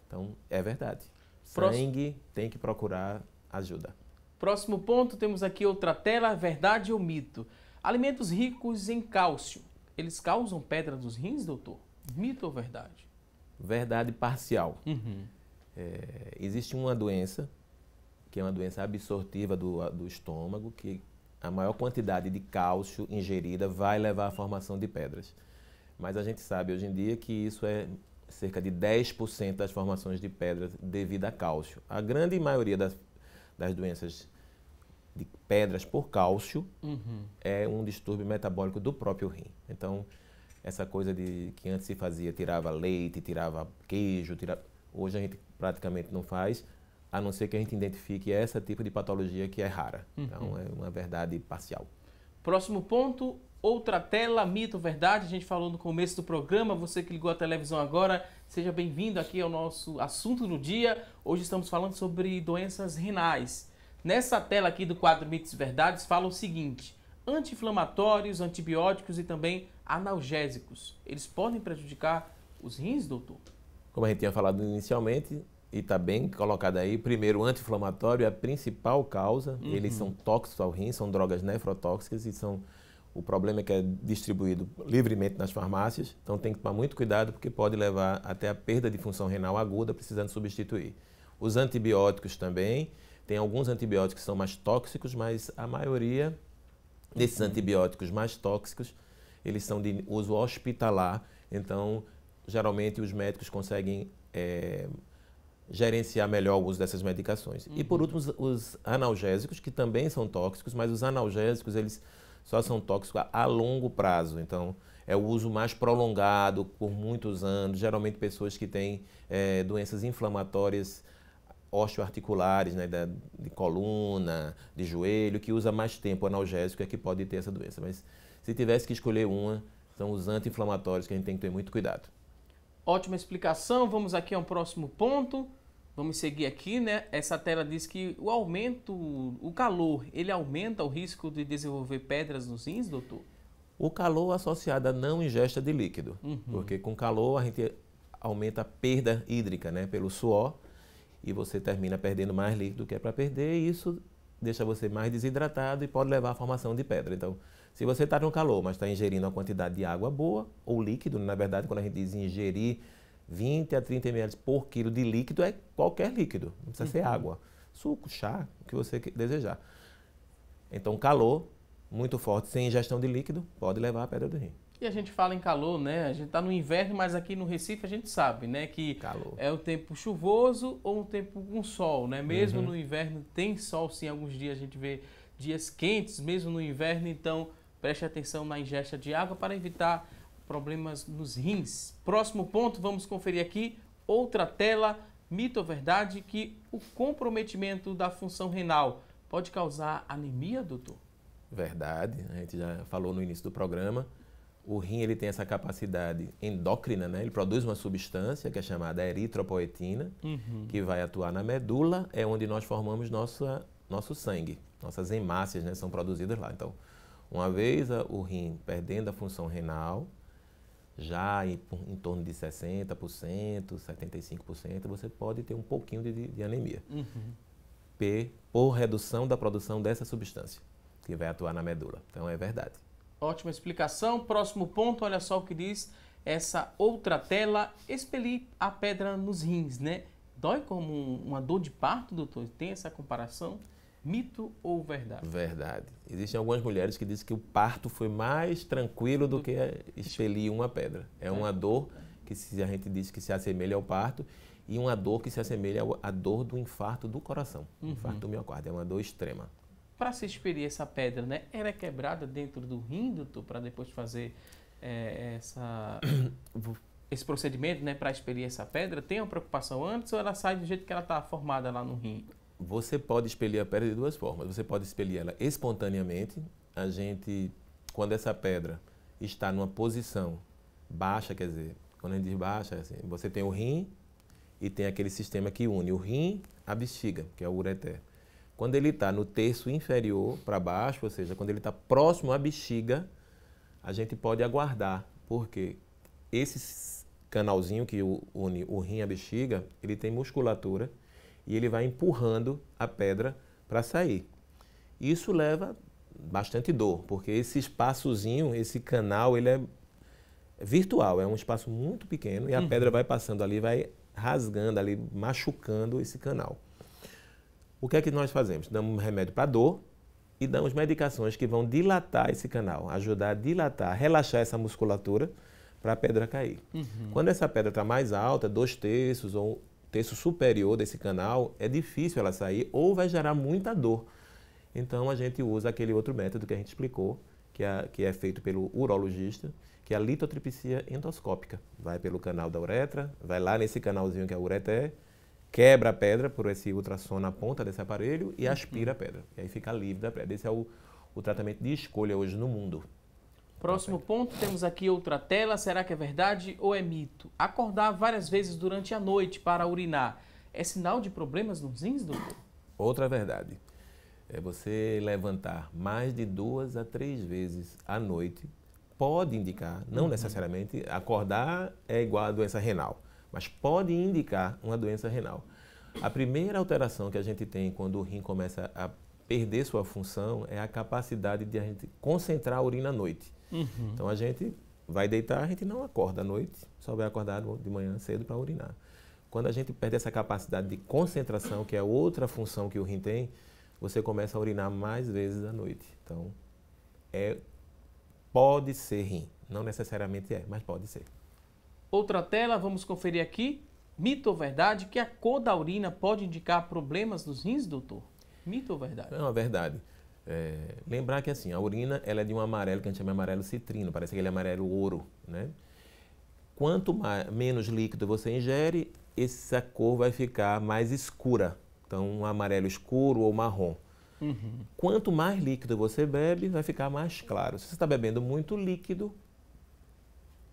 Então, é verdade. Sangue tem que procurar ajuda. Próximo ponto, temos aqui outra tela, verdade ou mito? Alimentos ricos em cálcio, eles causam pedra dos rins, doutor? Mito ou verdade? Verdade parcial. Existe uma doença, que é uma doença absortiva do estômago, que a maior quantidade de cálcio ingerida vai levar à formação de pedras. Mas a gente sabe hoje em dia que isso é cerca de 10% das formações de pedras devido a cálcio. A grande maioria das doenças de pedras por cálcio é um distúrbio metabólico do próprio rim. Então, essa coisa de que antes se fazia, tirava leite, tirava queijo, hoje a gente praticamente não faz, a não ser que a gente identifique esse tipo de patologia que é rara. Então, é uma verdade parcial. Próximo ponto, outra tela, mito ou verdade? A gente falou no começo do programa, você que ligou a televisão agora, seja bem-vindo aqui ao nosso assunto do dia. Hoje estamos falando sobre doenças renais. Nessa tela aqui do quadro Mitos e Verdades, fala o seguinte: anti-inflamatórios, antibióticos e também analgésicos, eles podem prejudicar os rins, doutor? Como a gente tinha falado inicialmente, e está bem colocado aí, primeiro, o anti-inflamatório é a principal causa. Eles são tóxicos ao rim, são drogas nefrotóxicas e o problema é que é distribuído livremente nas farmácias, então tem que tomar muito cuidado porque pode levar até a perda de função renal aguda, precisando substituir. Os antibióticos também, tem alguns antibióticos que são mais tóxicos, mas a maioria desses antibióticos mais tóxicos, eles são de uso hospitalar, então geralmente os médicos conseguem gerenciar melhor o uso dessas medicações. E por último, os analgésicos, que também são tóxicos, mas os analgésicos eles só são tóxicos a longo prazo, então é o uso mais prolongado por muitos anos, geralmente pessoas que têm doenças inflamatórias osteoarticulares, né, de coluna, de joelho, que usa mais tempo analgésico é que pode ter essa doença. Mas se tivesse que escolher uma, são os anti-inflamatórios que a gente tem que ter muito cuidado. Ótima explicação, vamos aqui a um próximo ponto. Vamos seguir aqui, né? Essa tela diz que o calor, ele aumenta o risco de desenvolver pedras nos rins, doutor? O calor associado à não ingesta de líquido, porque com calor a gente aumenta a perda hídrica, né, pelo suor, e você termina perdendo mais líquido do que é para perder, e isso deixa você mais desidratado e pode levar à formação de pedra. Então, se você está no calor, mas está ingerindo uma quantidade de água boa, ou líquido, na verdade, quando a gente diz ingerir 20 a 30 ml por quilo de líquido, é qualquer líquido, não precisa ser água, suco, chá, o que você desejar. Então, calor muito forte, sem ingestão de líquido, pode levar à pedra do rim. E a gente fala em calor, né? A gente está no inverno, mas aqui no Recife a gente sabe, né? Que calor. É um tempo chuvoso ou um tempo com sol, né? Mesmo no inverno tem sol, sim. Alguns dias a gente vê dias quentes, mesmo no inverno. Então, preste atenção na ingesta de água para evitar problemas nos rins. Próximo ponto, vamos conferir aqui. Outra tela, mito ou verdade, que o comprometimento da função renal pode causar anemia, doutor? Verdade. A gente já falou no início do programa. O rim ele tem essa capacidade endócrina, né? Ele produz uma substância que é chamada eritropoetina, que vai atuar na medula, é onde nós formamos nosso sangue. Nossas hemácias, né, são produzidas lá. Então, uma vez o rim perdendo a função renal, já em torno de 60%, 75%, você pode ter um pouquinho de anemia. Por redução da produção dessa substância, que vai atuar na medula. Então, é verdade. Ótima explicação. Próximo ponto, olha só o que diz essa outra tela, expelir a pedra nos rins, né? Dói como uma dor de parto, doutor? Tem essa comparação? Mito ou verdade? Verdade. Existem algumas mulheres que dizem que o parto foi mais tranquilo do que expelir uma pedra. É uma dor que a gente diz que se assemelha ao parto e uma dor que se assemelha à dor do infarto do coração, infarto do miocárdio. É uma dor extrema. Para se expelir essa pedra, né? Ela é quebrada dentro do rim, doutor, para depois fazer esse procedimento, né? Para expelir essa pedra, tem uma preocupação antes ou ela sai do jeito que ela está formada lá no rim? Você pode expelir a pedra de duas formas. Você pode expelir ela espontaneamente. Quando essa pedra está numa posição baixa, quer dizer, quando a gente diz baixa, assim, você tem o rim e tem aquele sistema que une o rim à bexiga, que é o ureter. Quando ele está no terço inferior para baixo, ou seja, quando ele está próximo à bexiga, a gente pode aguardar, porque esse canalzinho que une o rim à bexiga, ele tem musculatura e ele vai empurrando a pedra para sair. Isso leva bastante dor, porque esse espaçozinho, esse canal, ele é virtual, é um espaço muito pequeno e a pedra vai passando ali, vai rasgando ali, machucando esse canal. O que é que nós fazemos? Damos remédio para dor e damos medicações que vão dilatar esse canal, ajudar a dilatar, relaxar essa musculatura para a pedra cair. Quando essa pedra está mais alta, 2/3 ou terço superior desse canal, é difícil ela sair ou vai gerar muita dor. Então a gente usa aquele outro método que a gente explicou, que é feito pelo urologista, que é a litotripsia endoscópica. Vai pelo canal da uretra, vai lá nesse canalzinho que é o ureter, quebra a pedra por esse ultrassom na ponta desse aparelho e aspira a pedra. E aí fica livre da pedra. Esse é o tratamento de escolha hoje no mundo. Próximo ponto, temos aqui outra tela. Será que é verdade ou é mito? Acordar várias vezes durante a noite para urinar é sinal de problemas nos rins, doutor? Outra verdade. É você levantar mais de 2 a 3 vezes à noite pode indicar, não necessariamente, acordar é igual a doença renal, mas pode indicar uma doença renal. A primeira alteração que a gente tem quando o rim começa a perder sua função é a capacidade de a gente concentrar a urina à noite. Então a gente vai deitar, a gente não acorda à noite, só vai acordar de manhã cedo para urinar. Quando a gente perde essa capacidade de concentração, que é outra função que o rim tem, você começa a urinar mais vezes à noite. Então, pode ser rim. Não necessariamente é, mas pode ser. Outra tela, vamos conferir aqui. Mito ou verdade que a cor da urina pode indicar problemas nos rins, doutor? Mito ou verdade? É uma verdade. Lembrar que assim, a urina ela é de um amarelo que a gente chama de amarelo citrino, parece aquele amarelo ouro, né? Quanto menos líquido você ingere, essa cor vai ficar mais escura. Então, um amarelo escuro ou marrom. Quanto mais líquido você bebe, vai ficar mais claro. Se você está bebendo muito líquido,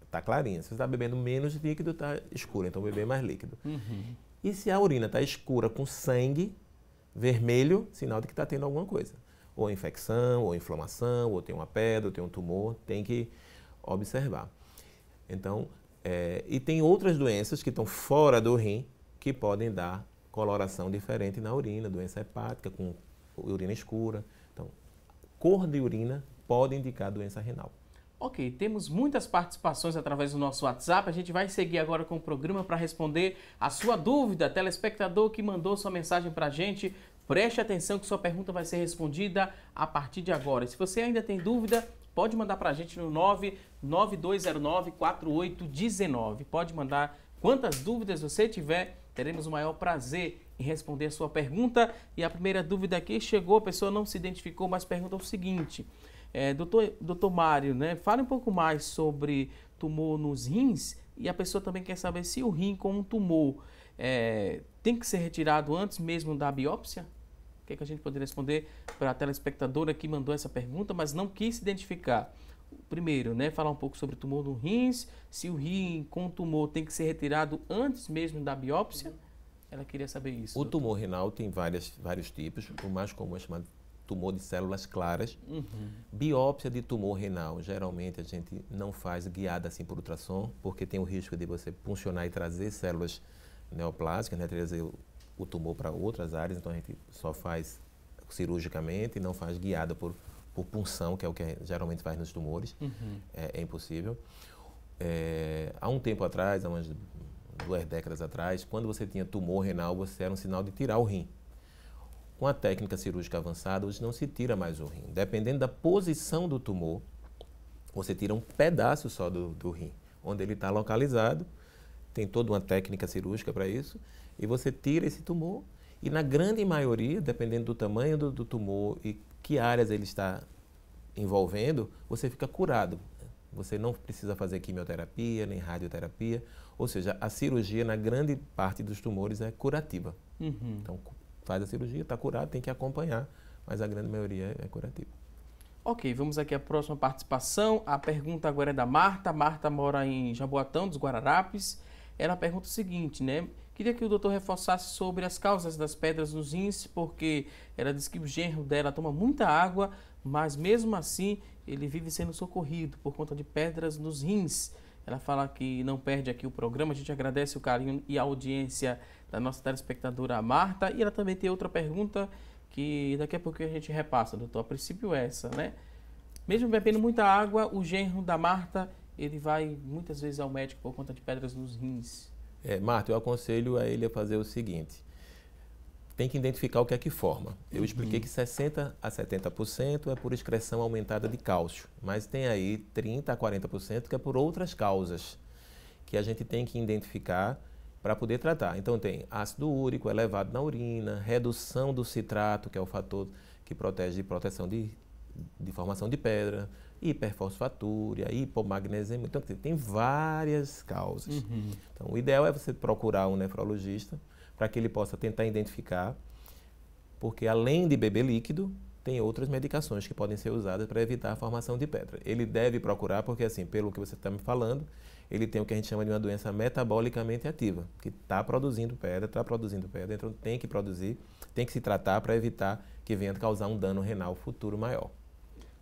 está clarinho. Se você está bebendo menos líquido, está escuro. Então, beber mais líquido. E se a urina está escura com sangue vermelho, sinal de que está tendo alguma coisa. Ou infecção, ou inflamação, ou tem uma pedra, ou tem um tumor. Tem que observar. Então, e tem outras doenças que estão fora do rim que podem dar coloração diferente na urina, doença hepática com urina escura. Então, cor de urina pode indicar doença renal. Ok, temos muitas participações através do nosso WhatsApp. A gente vai seguir agora com o programa para responder a sua dúvida. Telespectador que mandou sua mensagem para a gente, preste atenção que sua pergunta vai ser respondida a partir de agora. E se você ainda tem dúvida, pode mandar para a gente no 99209-4819. Pode mandar quantas dúvidas você tiver. Teremos o maior prazer em responder a sua pergunta. E a primeira dúvida aqui chegou, a pessoa não se identificou, mas pergunta o seguinte. Doutor Mário, né, fale um pouco mais sobre tumor nos rins e a pessoa também quer saber se o rim com um tumor tem que ser retirado antes mesmo da biópsia? O que é que a gente poderia responder para a telespectadora que mandou essa pergunta, mas não quis se identificar? Primeiro, né, falar um pouco sobre tumor no rins, se o rim com tumor tem que ser retirado antes mesmo da biópsia. Ela queria saber isso. O tumor renal tem vários tipos, o mais comum é chamado tumor de células claras. Biópsia de tumor renal, geralmente a gente não faz guiada assim por ultrassom, porque tem o risco de você puncionar e trazer células neoplásicas, né, trazer o tumor para outras áreas, então a gente só faz cirurgicamente e não faz guiada por punção, que é o que geralmente faz nos tumores, é impossível. Há um tempo atrás, há umas 2 décadas atrás, quando você tinha tumor renal, você era um sinal de tirar o rim. com a técnica cirúrgica avançada, hoje não se tira mais o rim. Dependendo da posição do tumor, você tira um pedaço só do rim, onde ele está localizado, tem toda uma técnica cirúrgica para isso, e você tira esse tumor, e na grande maioria, dependendo do tamanho do tumor e que áreas ele está envolvendo, você fica curado. Você não precisa fazer quimioterapia, nem radioterapia, ou seja, a cirurgia, na grande parte dos tumores, é curativa. Então, faz a cirurgia, está curado, tem que acompanhar, mas a grande maioria é curativa. Ok, vamos aqui à próxima participação. A pergunta agora é da Marta. Marta mora em Jaboatão, dos Guararapes. Ela pergunta o seguinte, né? Queria que o doutor reforçasse sobre as causas das pedras nos rins, porque ela diz que o genro dela toma muita água, mas mesmo assim ele vive sendo socorrido por conta de pedras nos rins. Ela fala que não perde aqui o programa. A gente agradece o carinho e a audiência da nossa telespectadora Marta. E ela também tem outra pergunta que daqui a pouco a gente repassa, doutor. A princípio essa, né? Mesmo bebendo muita água, o genro da Marta, ele vai muitas vezes ao médico por conta de pedras nos rins. Marta, eu aconselho a ele a fazer o seguinte. Tem que identificar o que é que forma. Eu expliquei que 60% a 70% é por excreção aumentada de cálcio, mas tem aí 30% a 40% que é por outras causas que a gente tem que identificar para poder tratar. Então tem ácido úrico elevado na urina, redução do citrato, que é o fator que protege de proteção de formação de pedra, hiperfosfatúria, hipomagnesemia. Então tem várias causas. Então o ideal é você procurar um nefrologista para que ele possa tentar identificar, porque além de beber líquido, tem outras medicações que podem ser usadas para evitar a formação de pedra. Ele deve procurar, porque assim, pelo que você está me falando, ele tem o que a gente chama de uma doença metabolicamente ativa, que está produzindo pedra, então tem que produzir, tem que se tratar para evitar que venha causar um dano renal futuro maior.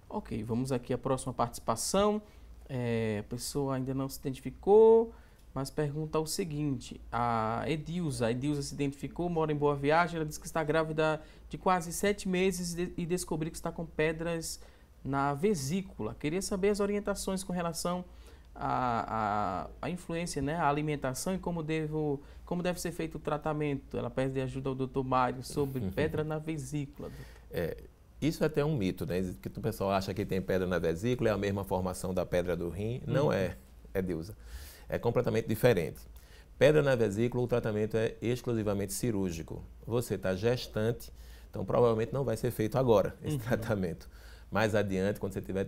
Ok, vamos aqui à próxima participação. A pessoa ainda não se identificou, mas pergunta o seguinte, a Edilza se identificou, mora em Boa Viagem, ela diz que está grávida de quase 7 meses e descobriu que está com pedras na vesícula. Queria saber as orientações com relação à influência, né, à alimentação e como deve ser feito o tratamento. Ela pede ajuda ao doutor Mário sobre pedra na vesícula. Isso é até um mito, né? Que o pessoal acha que tem pedra na vesícula, é a mesma formação da pedra do rim. Não é, Edilza. É completamente diferente. Pedra na vesícula, o tratamento é exclusivamente cirúrgico. Você está gestante, então provavelmente não vai ser feito agora esse tratamento. Mais adiante, quando você tiver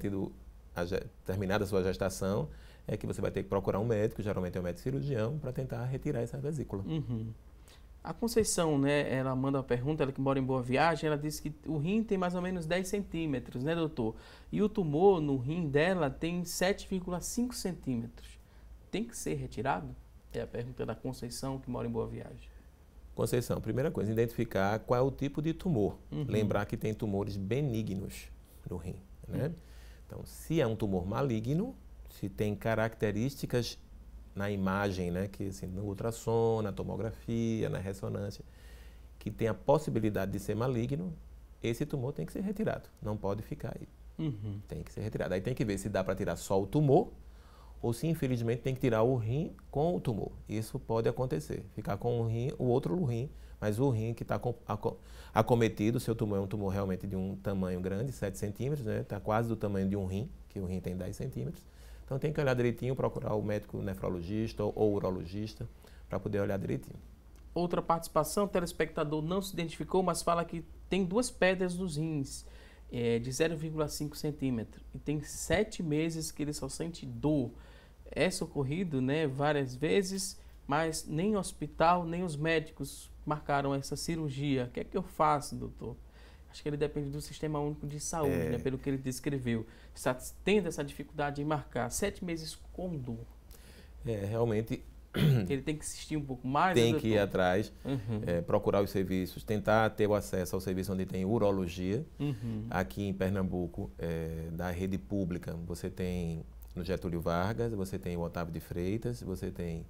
terminado a sua gestação, é que você vai ter que procurar um médico, geralmente é um médico cirurgião, para tentar retirar essa vesícula. A Conceição, né, ela manda uma pergunta, ela que mora em Boa Viagem, ela disse que o rim tem mais ou menos 10 centímetros, né, doutor? E o tumor no rim dela tem 7,5 centímetros. Tem que ser retirado? É a pergunta da Conceição, que mora em Boa Viagem. Conceição, primeira coisa, identificar qual é o tipo de tumor. Lembrar que tem tumores benignos no rim, né? Então, se é um tumor maligno, se tem características na imagem, né, que assim, no ultrassom, na tomografia, na ressonância, que tem a possibilidade de ser maligno, esse tumor tem que ser retirado. Não pode ficar aí. Tem que ser retirado. Aí tem que ver se dá para tirar só o tumor ou se, infelizmente, tem que tirar o rim com o tumor. Isso pode acontecer. Ficar com o rim, o outro rim, mas o rim que está acometido, seu tumor é um tumor realmente de um tamanho grande, 7 centímetros, né? Está quase do tamanho de um rim, que o rim tem 10 centímetros. Então tem que olhar direitinho, procurar o médico nefrologista ou urologista para poder olhar direitinho. Outra participação, o telespectador não se identificou, mas fala que tem 2 pedras nos rins, de 0,5 centímetro. E tem 7 meses que ele só sente dor. É socorrido, né, várias vezes, mas nem o hospital, nem os médicos marcaram essa cirurgia. O que é que eu faço, doutor? Acho que ele depende do Sistema Único de Saúde, né, pelo que ele descreveu. Está tendo essa dificuldade em marcar 7 meses com dor. Realmente... Ele tem que insistir um pouco mais? Tem que ir atrás, procurar os serviços, tentar ter o acesso ao serviço onde tem urologia. Aqui em Pernambuco, da rede pública, você tem no Getúlio Vargas, você tem o Otávio de Freitas, você tem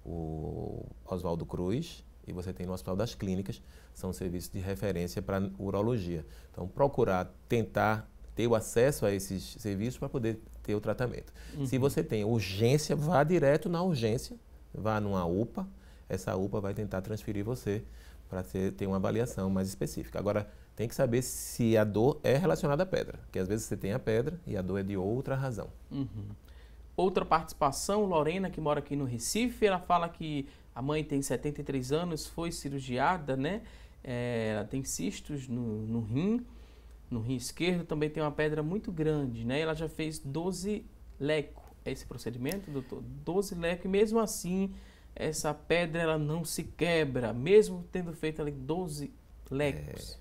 o Oswaldo Cruz e você tem no Hospital das Clínicas. São serviços de referência para urologia. Então, procurar tentar ter o acesso a esses serviços para poder ter o tratamento. Se você tem urgência, vá direto na urgência. Vá numa UPA, essa UPA vai tentar transferir você para ter uma avaliação mais específica. Agora, tem que saber se a dor é relacionada à pedra, porque às vezes você tem a pedra e a dor é de outra razão. Outra participação, Lorena, que mora aqui no Recife, ela fala que a mãe tem 73 anos, foi cirurgiada, né? Ela tem cistos no rim esquerdo, também tem uma pedra muito grande, né? Ela já fez 12 leco. É esse procedimento, doutor? 12 leco, e mesmo assim, essa pedra ela não se quebra, mesmo tendo feito ali 12 lecos.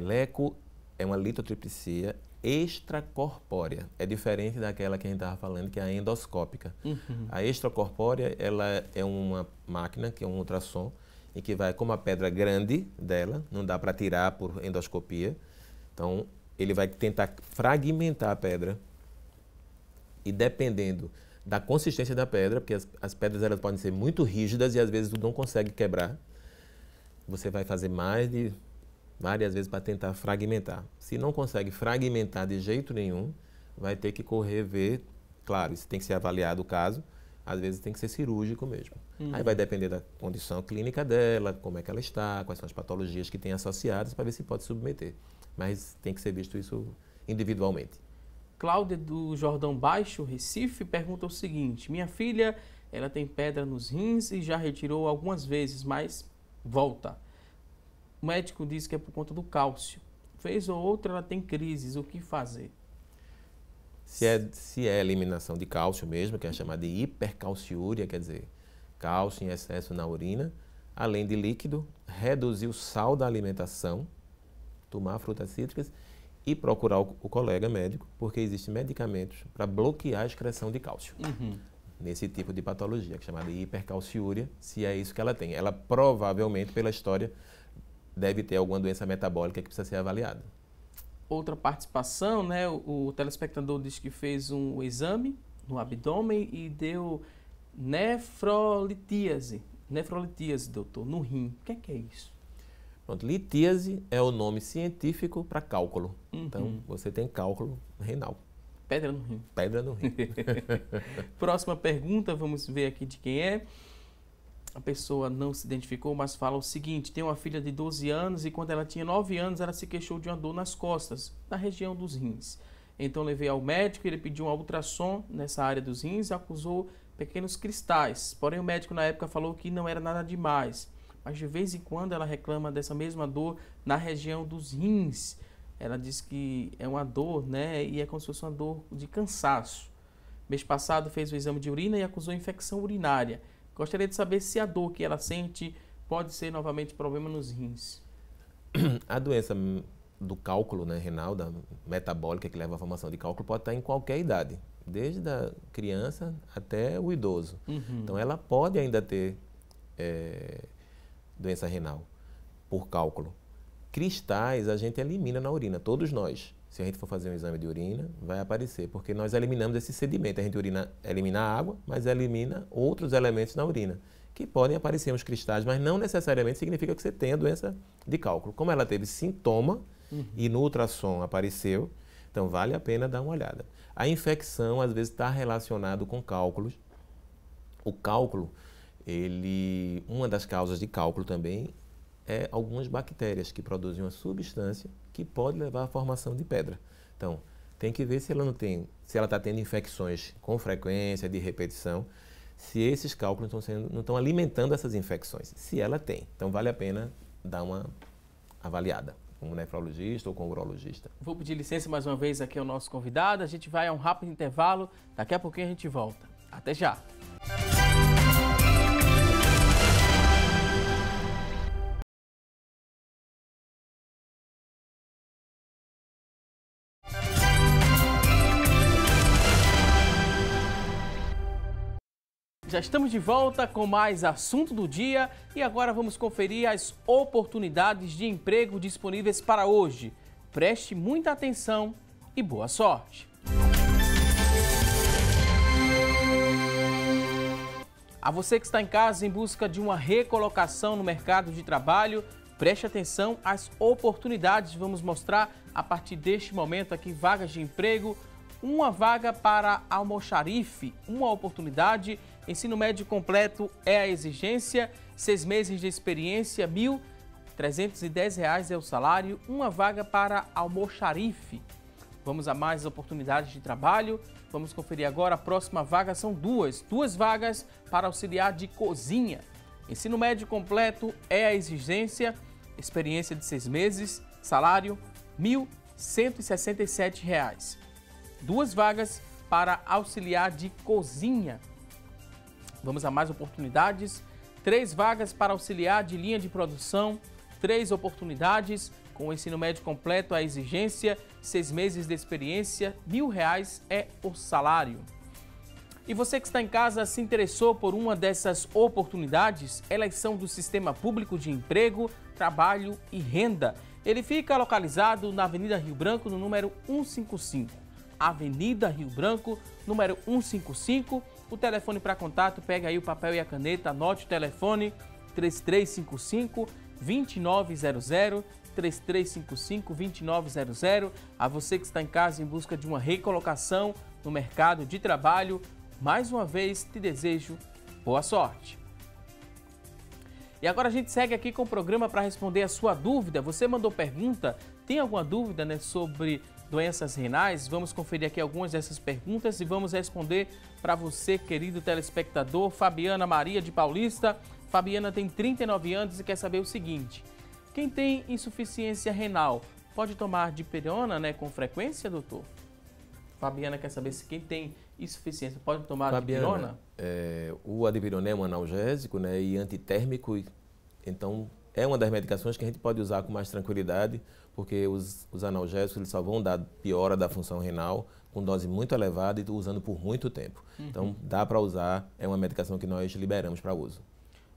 Leco é uma litotriplicia extracorpórea. É diferente daquela que a gente estava falando, que é a endoscópica. A extracorpórea, ela é uma máquina, que é um ultrassom, em que vai, como a pedra grande dela, não dá para tirar por endoscopia, então ele vai tentar fragmentar a pedra e dependendo da consistência da pedra, porque as pedras elas podem ser muito rígidas e às vezes tu não consegue quebrar, você vai fazer várias vezes para tentar fragmentar. Se não consegue fragmentar de jeito nenhum, vai ter que correr ver, claro, isso tem que ser avaliado o caso, às vezes tem que ser cirúrgico mesmo. Aí vai depender da condição clínica dela, como é que ela está, quais são as patologias que tem associadas, para ver se pode submeter. Mas tem que ser visto isso individualmente. Cláudia do Jordão Baixo, Recife, pergunta o seguinte: minha filha, ela tem pedra nos rins e já retirou algumas vezes, mas volta. O médico diz que é por conta do cálcio. Vez ou outra ela tem crises, o que fazer? Se é eliminação de cálcio mesmo, que é chamada de hipercalciúria, quer dizer, cálcio em excesso na urina, além de líquido, reduzir o sal da alimentação, tomar frutas cítricas e procurar o colega médico, porque existem medicamentos para bloquear a excreção de cálcio. Nesse tipo de patologia, que é chamada de hipercalciúria, se é isso que ela tem. Ela provavelmente, pela história, deve ter alguma doença metabólica que precisa ser avaliada. Outra participação, né? O telespectador diz que fez um exame no abdômen e deu nefrolitíase, doutor, no rim. O que é isso? Pronto, litíase é o nome científico para cálculo. Então, você tem cálculo renal. Pedra no rim. Pedra no rim. Próxima pergunta, vamos ver aqui de quem é. A pessoa não se identificou, mas fala o seguinte: tem uma filha de 12 anos e quando ela tinha 9 anos, ela se queixou de uma dor nas costas, na região dos rins. Então levei ao médico, ele pediu um ultrassom nessa área dos rins e acusou pequenos cristais. Porém o médico na época falou que não era nada demais. Mas de vez em quando ela reclama dessa mesma dor na região dos rins. Ela diz que é uma dor, né? E é como se fosse uma dor de cansaço. Mês passado fez o exame de urina e acusou infecção urinária. Gostaria de saber se a dor que ela sente pode ser novamente problema nos rins. A doença do cálculo, né, renal, da metabólica que leva à formação de cálculo, pode estar em qualquer idade, desde a criança até o idoso. Então ela pode ainda ter doença renal por cálculo. Cristais a gente elimina na urina, todos nós. Se a gente for fazer um exame de urina, vai aparecer, porque nós eliminamos esse sedimento. A gente elimina a água, mas elimina outros elementos na urina, que podem aparecer uns cristais, mas não necessariamente significa que você tenha doença de cálculo. Como ela teve sintoma e no ultrassom apareceu, então vale a pena dar uma olhada. A infecção, às vezes, está relacionada com cálculos. O cálculo, uma das causas de cálculo também é algumas bactérias que produzem uma substância que pode levar à formação de pedra. Então, tem que ver se ela está tendo infecções com frequência, de repetição, se esses cálculos não estão alimentando essas infecções. Se ela tem, então vale a pena dar uma avaliada com um nefrologista ou com um urologista. Vou pedir licença mais uma vez aqui ao nosso convidado. A gente vai a um rápido intervalo. Daqui a pouquinho a gente volta. Até já! Já estamos de volta com mais assunto do dia e agora vamos conferir as oportunidades de emprego disponíveis para hoje. Preste muita atenção e boa sorte! A você que está em casa em busca de uma recolocação no mercado de trabalho, preste atenção às oportunidades. Vamos mostrar a partir deste momento aqui vagas de emprego. Uma vaga para almoxarife, uma oportunidade. Ensino médio completo é a exigência, 6 meses de experiência, R$ R$ 310 é o salário, uma vaga para almoxarife. Vamos a mais oportunidades de trabalho. Vamos conferir agora. A próxima vaga são duas vagas para auxiliar de cozinha. Ensino médio completo é a exigência, experiência de 6 meses, salário R$ 1.167. 2 vagas para auxiliar de cozinha. Vamos a mais oportunidades. 3 vagas para auxiliar de linha de produção. 3 oportunidades com o ensino médio completo, a exigência, 6 meses de experiência, R$ 1.000 é o salário. E você que está em casa se interessou por uma dessas oportunidades? Elas são do Sistema Público de Emprego, Trabalho e Renda. Ele fica localizado na Avenida Rio Branco, no número 155. Avenida Rio Branco, número 155. O telefone para contato, pega aí o papel e a caneta, anote o telefone 3355-2900, 3355-2900. A você que está em casa em busca de uma recolocação no mercado de trabalho, mais uma vez te desejo boa sorte. E agora a gente segue aqui com o programa para responder a sua dúvida. Você mandou pergunta, tem alguma dúvida, né, sobre doenças renais? Vamos conferir aqui algumas dessas perguntas e vamos responder para você, querido telespectador. Fabiana Maria de Paulista. Fabiana tem 39 anos e quer saber o seguinte: quem tem insuficiência renal pode tomar dipirona, né, com frequência, doutor? Fabiana quer saber se quem tem insuficiência pode tomar dipirona? O adipirona é um analgésico, né, e antitérmico, então é uma das medicações que a gente pode usar com mais tranquilidade, porque os analgésicos eles só vão dar piora da função renal com dose muito elevada e usando por muito tempo. Então dá para usar, é uma medicação que nós liberamos para uso.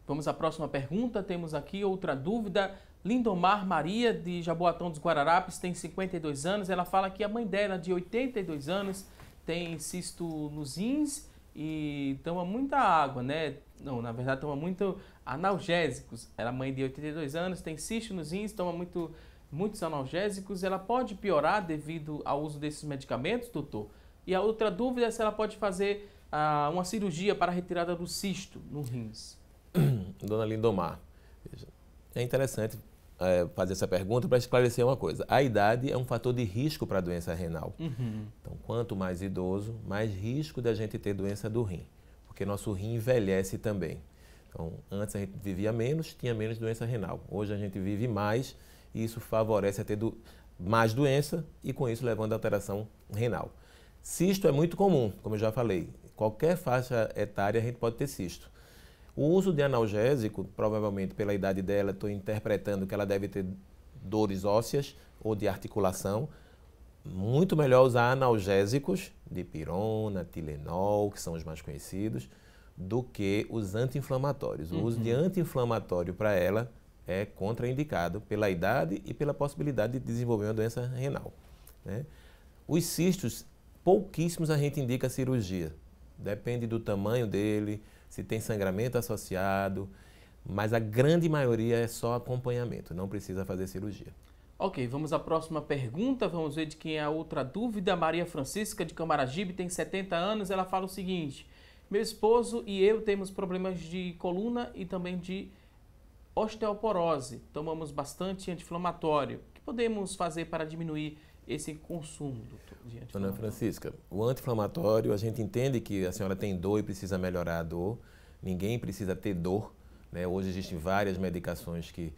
Vamos à próxima pergunta, temos aqui outra dúvida. Lindomar Maria, de Jaboatão dos Guararapes, tem 52 anos. Ela fala que a mãe dela, de 82 anos, tem cisto nos rins e toma muita água, né? Não, na verdade, toma muito analgésicos. Ela, mãe de 82 anos, tem cisto nos rins, toma muitos analgésicos. Ela pode piorar devido ao uso desses medicamentos, doutor? E a outra dúvida é se ela pode fazer uma cirurgia para a retirada do cisto no rins. Dona Lindomar, é interessante fazer essa pergunta para esclarecer uma coisa. A idade é um fator de risco para a doença renal. Então, quanto mais idoso, mais risco da gente ter doença do rim, porque nosso rim envelhece também. Então, antes a gente vivia menos, tinha menos doença renal. Hoje a gente vive mais e isso favorece a ter mais doença e com isso levando a alteração renal. Cisto é muito comum, como eu já falei. Qualquer faixa etária a gente pode ter cisto. O uso de analgésico, provavelmente pela idade dela, estou interpretando que ela deve ter dores ósseas ou de articulação. Muito melhor usar analgésicos, dipirona, Tilenol, que são os mais conhecidos, do que os anti-inflamatórios. O uso de anti-inflamatório para ela é contraindicado pela idade e pela possibilidade de desenvolver uma doença renal, né? Os cistos, pouquíssimos a gente indica cirurgia. Depende do tamanho dele, se tem sangramento associado, mas a grande maioria é só acompanhamento, não precisa fazer cirurgia. Ok, vamos à próxima pergunta, vamos ver de quem é a outra dúvida. Maria Francisca de Camaragibe tem 70 anos, ela fala o seguinte: meu esposo e eu temos problemas de coluna e também de osteoporose, tomamos bastante anti-inflamatório. O que podemos fazer para diminuir esse consumo, doutor? Dona Francisca, o anti-inflamatório, a gente entende que a senhora tem dor e precisa melhorar a dor. Ninguém precisa ter dor, né? Hoje existem várias medicações que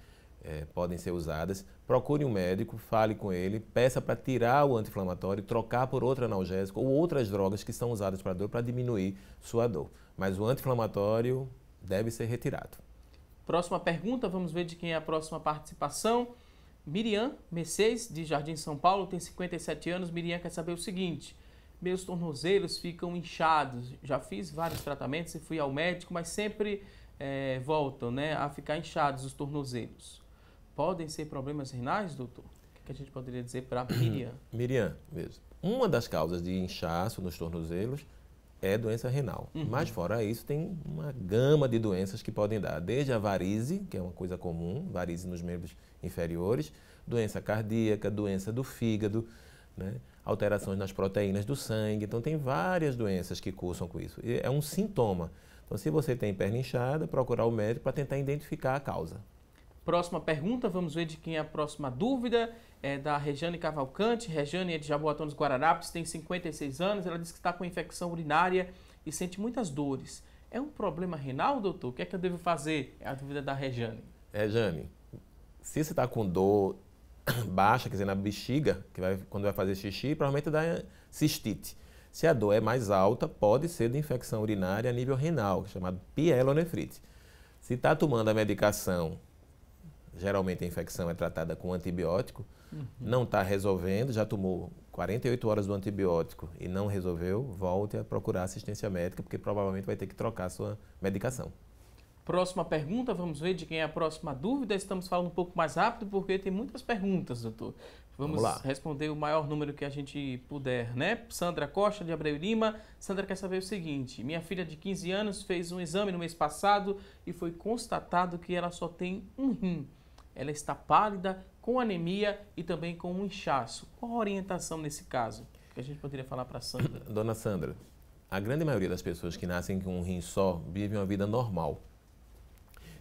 podem ser usadas. Procure um médico, fale com ele, peça para tirar o anti-inflamatório, trocar por outro analgésico ou outras drogas que são usadas para dor para diminuir sua dor. Mas o anti-inflamatório deve ser retirado. Próxima pergunta, vamos ver de quem é a próxima participação. Miriam Mercedes, de Jardim São Paulo, tem 57 anos. Miriam quer saber o seguinte: meus tornozelos ficam inchados. Já fiz vários tratamentos e fui ao médico, mas sempre voltam, né, a ficar inchados os tornozelos. Podem ser problemas renais, doutor? O que a gente poderia dizer para Miriam? Miriam, mesmo. Uma das causas de inchaço nos tornozelos é doença renal. Mas fora isso, tem uma gama de doenças que podem dar. Desde a varize, que é uma coisa comum, varize nos membros inferiores, doença cardíaca, doença do fígado, né? Alterações nas proteínas do sangue. Então, tem várias doenças que cursam com isso. E é um sintoma. Então, se você tem perna inchada, procurar o médico para tentar identificar a causa. Próxima pergunta, vamos ver de quem é a próxima dúvida. É da Rejane Cavalcante. Rejane é de Jaboatão dos Guararapes, tem 56 anos. Ela diz que está com infecção urinária e sente muitas dores. É um problema renal, doutor? O que é que eu devo fazer? É a dúvida da Rejane. Rejane, se você está com dor baixa, quer dizer, na bexiga, quando vai fazer xixi, provavelmente dá cistite. Se a dor é mais alta, pode ser de infecção urinária a nível renal, chamado pielonefrite. Se está tomando a medicação, geralmente a infecção é tratada com antibiótico, não está resolvendo, já tomou 48 horas do antibiótico e não resolveu, volte a procurar assistência médica, porque provavelmente vai ter que trocar a sua medicação. Próxima pergunta, vamos ver de quem é a próxima dúvida. Estamos falando um pouco mais rápido porque tem muitas perguntas, doutor. Vamos lá responder o maior número que a gente puder, né? Sandra Costa, de Abreu Lima. Sandra quer saber o seguinte: minha filha de 15 anos fez um exame no mês passado e foi constatado que ela só tem um rim. Ela está pálida, com anemia e também com um inchaço. Qual a orientação nesse caso? Que a gente poderia falar para a Sandra? Dona Sandra, a grande maioria das pessoas que nascem com um rim só vivem uma vida normal.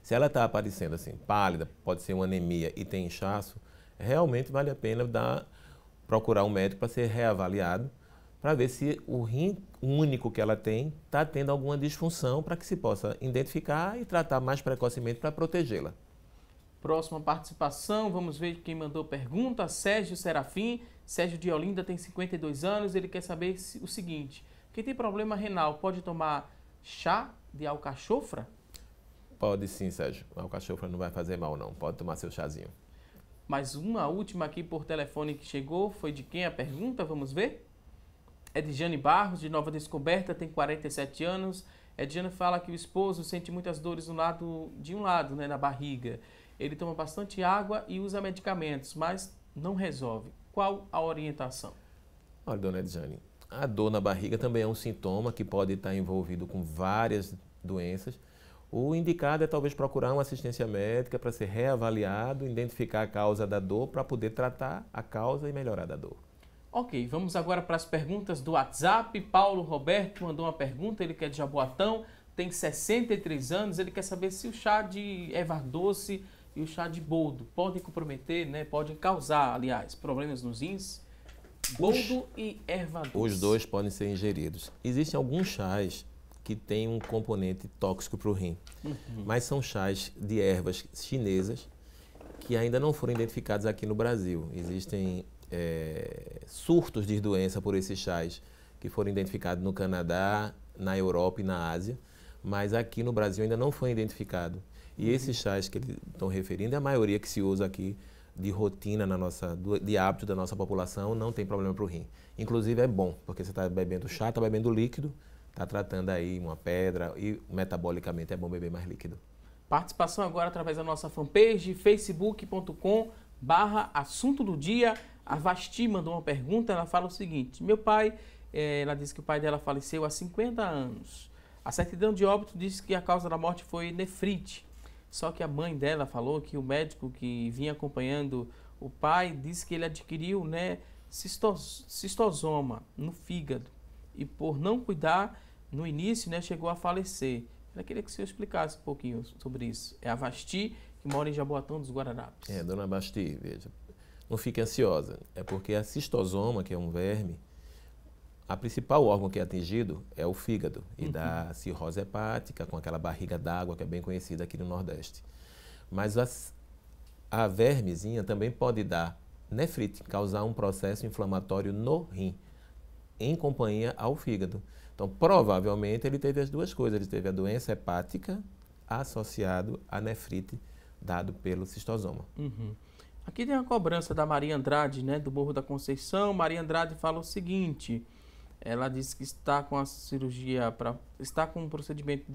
Se ela está aparecendo assim, pálida, pode ser uma anemia e tem inchaço, realmente vale a pena procurar um médico para ser reavaliado, para ver se o rim único que ela tem está tendo alguma disfunção, para que se possa identificar e tratar mais precocemente para protegê-la. Próxima participação, vamos ver quem mandou pergunta. Sérgio Serafim. Sérgio de Olinda tem 52 anos, ele quer saber o seguinte: quem tem problema renal pode tomar chá de alcachofra? Pode sim, Sérgio. A alcachofra não vai fazer mal, não. Pode tomar seu chazinho. Mais uma última aqui por telefone que chegou. Foi de quem a pergunta? Vamos ver. É de Jane Barros, de Nova Descoberta, tem 47 anos. Jane fala que o esposo sente muitas dores de um lado, né, na barriga. Ele toma bastante água e usa medicamentos, mas não resolve. Qual a orientação? Olha, dona Edjane, a dor na barriga também é um sintoma que pode estar envolvido com várias doenças. O indicado é talvez procurar uma assistência médica para ser reavaliado, identificar a causa da dor para poder tratar a causa e melhorar da dor. Ok, vamos agora para as perguntas do WhatsApp. Paulo Roberto mandou uma pergunta, ele que é de Jaboatão, tem 63 anos, ele quer saber se o chá de erva doce e o chá de boldo podem comprometer, né, podem causar, aliás, problemas nos rins. Boldo e erva doce. Os dois podem ser ingeridos. Existem alguns chás que têm um componente tóxico para o rim, mas são chás de ervas chinesas que ainda não foram identificados aqui no Brasil. Existem surtos de doença por esses chás que foram identificados no Canadá, na Europa e na Ásia, mas aqui no Brasil ainda não foi identificado. E esses chás que eles estão referindo, a maioria que se usa aqui de rotina de hábito da nossa população, não tem problema para o rim. Inclusive é bom, porque você está bebendo chá, está bebendo líquido, está tratando aí uma pedra e metabolicamente é bom beber mais líquido. Participação agora através da nossa fanpage, facebook.com/assunto do dia. A Vasti mandou uma pergunta, ela fala o seguinte: meu pai, ela disse que o pai dela faleceu há 50 anos. A certidão de óbito diz que a causa da morte foi nefrite. Só que a mãe dela falou que o médico que vinha acompanhando o pai disse que ele adquiriu, né, cistosoma no fígado. E por não cuidar, no início, né, chegou a falecer. Ela queria que o senhor explicasse um pouquinho sobre isso. É a Vasti, que mora em Jaboatão dos Guararapes. Dona Vasti, veja, não fique ansiosa. É porque a cistosoma, que é um verme, a principal órgão que é atingido é o fígado e dá cirrose hepática, com aquela barriga d'água que é bem conhecida aqui no Nordeste. Mas a vermezinha também pode dar nefrite, causar um processo inflamatório no rim, em companhia ao fígado. Então, provavelmente, ele teve as duas coisas. Ele teve a doença hepática associado à nefrite dado pelo cistosoma. Aqui tem a cobrança da Maria Andrade, né, do Morro da Conceição. Maria Andrade fala o seguinte: ela disse que está com a cirurgia está com um procedimento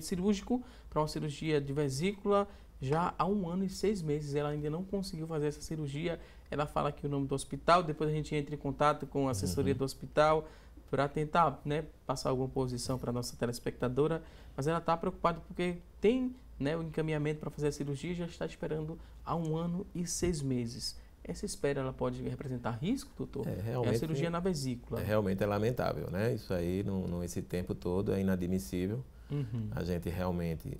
cirúrgico para uma cirurgia de vesícula já há 1 ano e 6 meses. Ela ainda não conseguiu fazer essa cirurgia. Ela fala aqui o nome do hospital, depois a gente entra em contato com a assessoria do hospital para tentar, né, passar alguma posição para a nossa telespectadora, mas ela está preocupada porque tem, né, o encaminhamento para fazer a cirurgia e já está esperando há 1 ano e 6 meses. Essa espera, ela pode representar risco, doutor? É a cirurgia na vesícula. Realmente é lamentável, né? Isso aí, esse tempo todo, é inadmissível. A gente realmente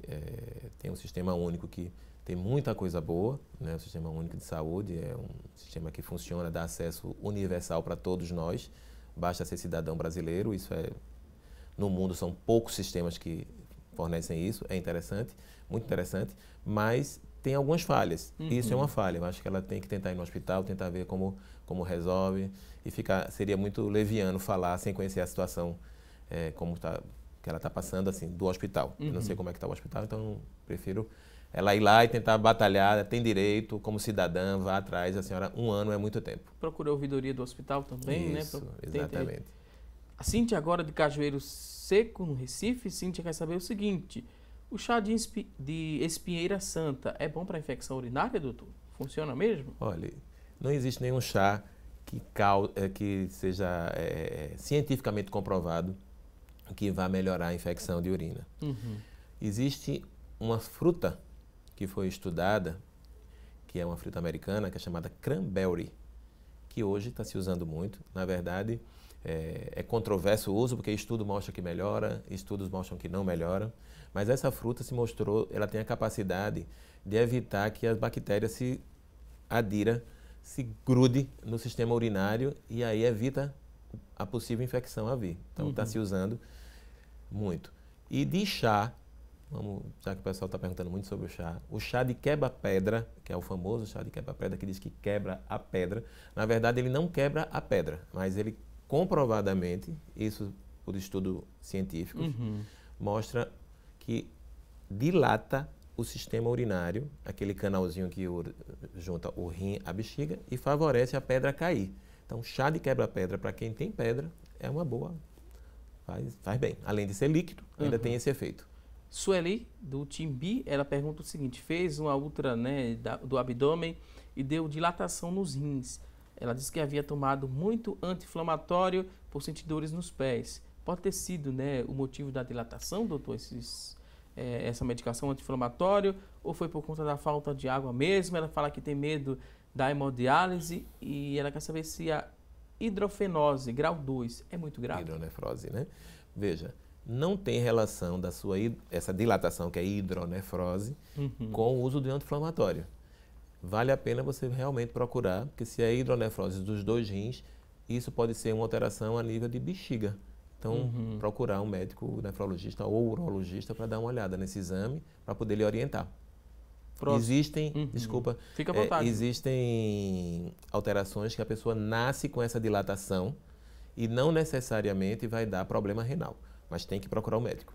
tem um sistema único que tem muita coisa boa, né? O Sistema Único de Saúde é um sistema que funciona, dá acesso universal para todos nós, basta ser cidadão brasileiro, no mundo são poucos sistemas que fornecem isso, é interessante, muito interessante, mas tem algumas falhas. Isso é uma falha, eu acho que ela tem que tentar ir no hospital, tentar ver como resolve, e seria muito leviano falar sem conhecer a situação que ela está passando assim, do hospital. Eu não sei como é que está o hospital, então prefiro ela ir lá e tentar batalhar, tem direito, como cidadã, vá atrás. A senhora, 1 ano é muito tempo. Procura a ouvidoria do hospital também, isso, né? Exatamente. A Cíntia agora de Cajueiro Seco, no Recife. Cíntia quer saber o seguinte: o chá de espinheira santa é bom para infecção urinária, doutor? Funciona mesmo? Olha, não existe nenhum chá que seja cientificamente comprovado que vá melhorar a infecção de urina. Existe uma fruta que foi estudada, que é uma fruta americana, que é chamada cranberry, que hoje está se usando muito. Na verdade, é controverso o uso, porque estudo mostra que melhora, estudos mostram que não melhora, mas essa fruta se mostrou, ela tem a capacidade de evitar que as bactérias se grude no sistema urinário e aí evita a possível infecção a vir. Então está se usando muito. E de chá, já que o pessoal está perguntando muito sobre o chá de quebra-pedra, que é o famoso chá de quebra-pedra, que diz que quebra a pedra. Na verdade, ele não quebra a pedra, mas ele comprovadamente, isso por estudos científicos, mostra que dilata o sistema urinário, aquele canalzinho que junta o rim à bexiga, e favorece a pedra cair. Então, chá de quebra-pedra, para quem tem pedra, é uma boa, faz bem. Além de ser líquido, ainda tem esse efeito. Sueli, do Timbi, ela pergunta o seguinte: fez uma ultra, né, do abdômen e deu dilatação nos rins. Ela disse que havia tomado muito anti-inflamatório por sentir dores nos pés. Pode ter sido, né, o motivo da dilatação, doutor, essa medicação anti-inflamatório, ou foi por conta da falta de água mesmo? Ela fala que tem medo da hemodiálise e ela quer saber se a hidrofenose, grau 2, é muito grave. Hidronefrose, né? Veja, não tem relação essa dilatação, que é hidronefrose, com o uso de anti-inflamatório. Vale a pena você realmente procurar, porque se é hidronefrose dos 2 rins, isso pode ser uma alteração a nível de bexiga. Então, procurar um médico nefrologista ou urologista para dar uma olhada nesse exame, para poder lhe orientar. Existem, Fica à vontade. Existem alterações que a pessoa nasce com essa dilatação e não necessariamente vai dar problema renal, mas tem que procurar o médico.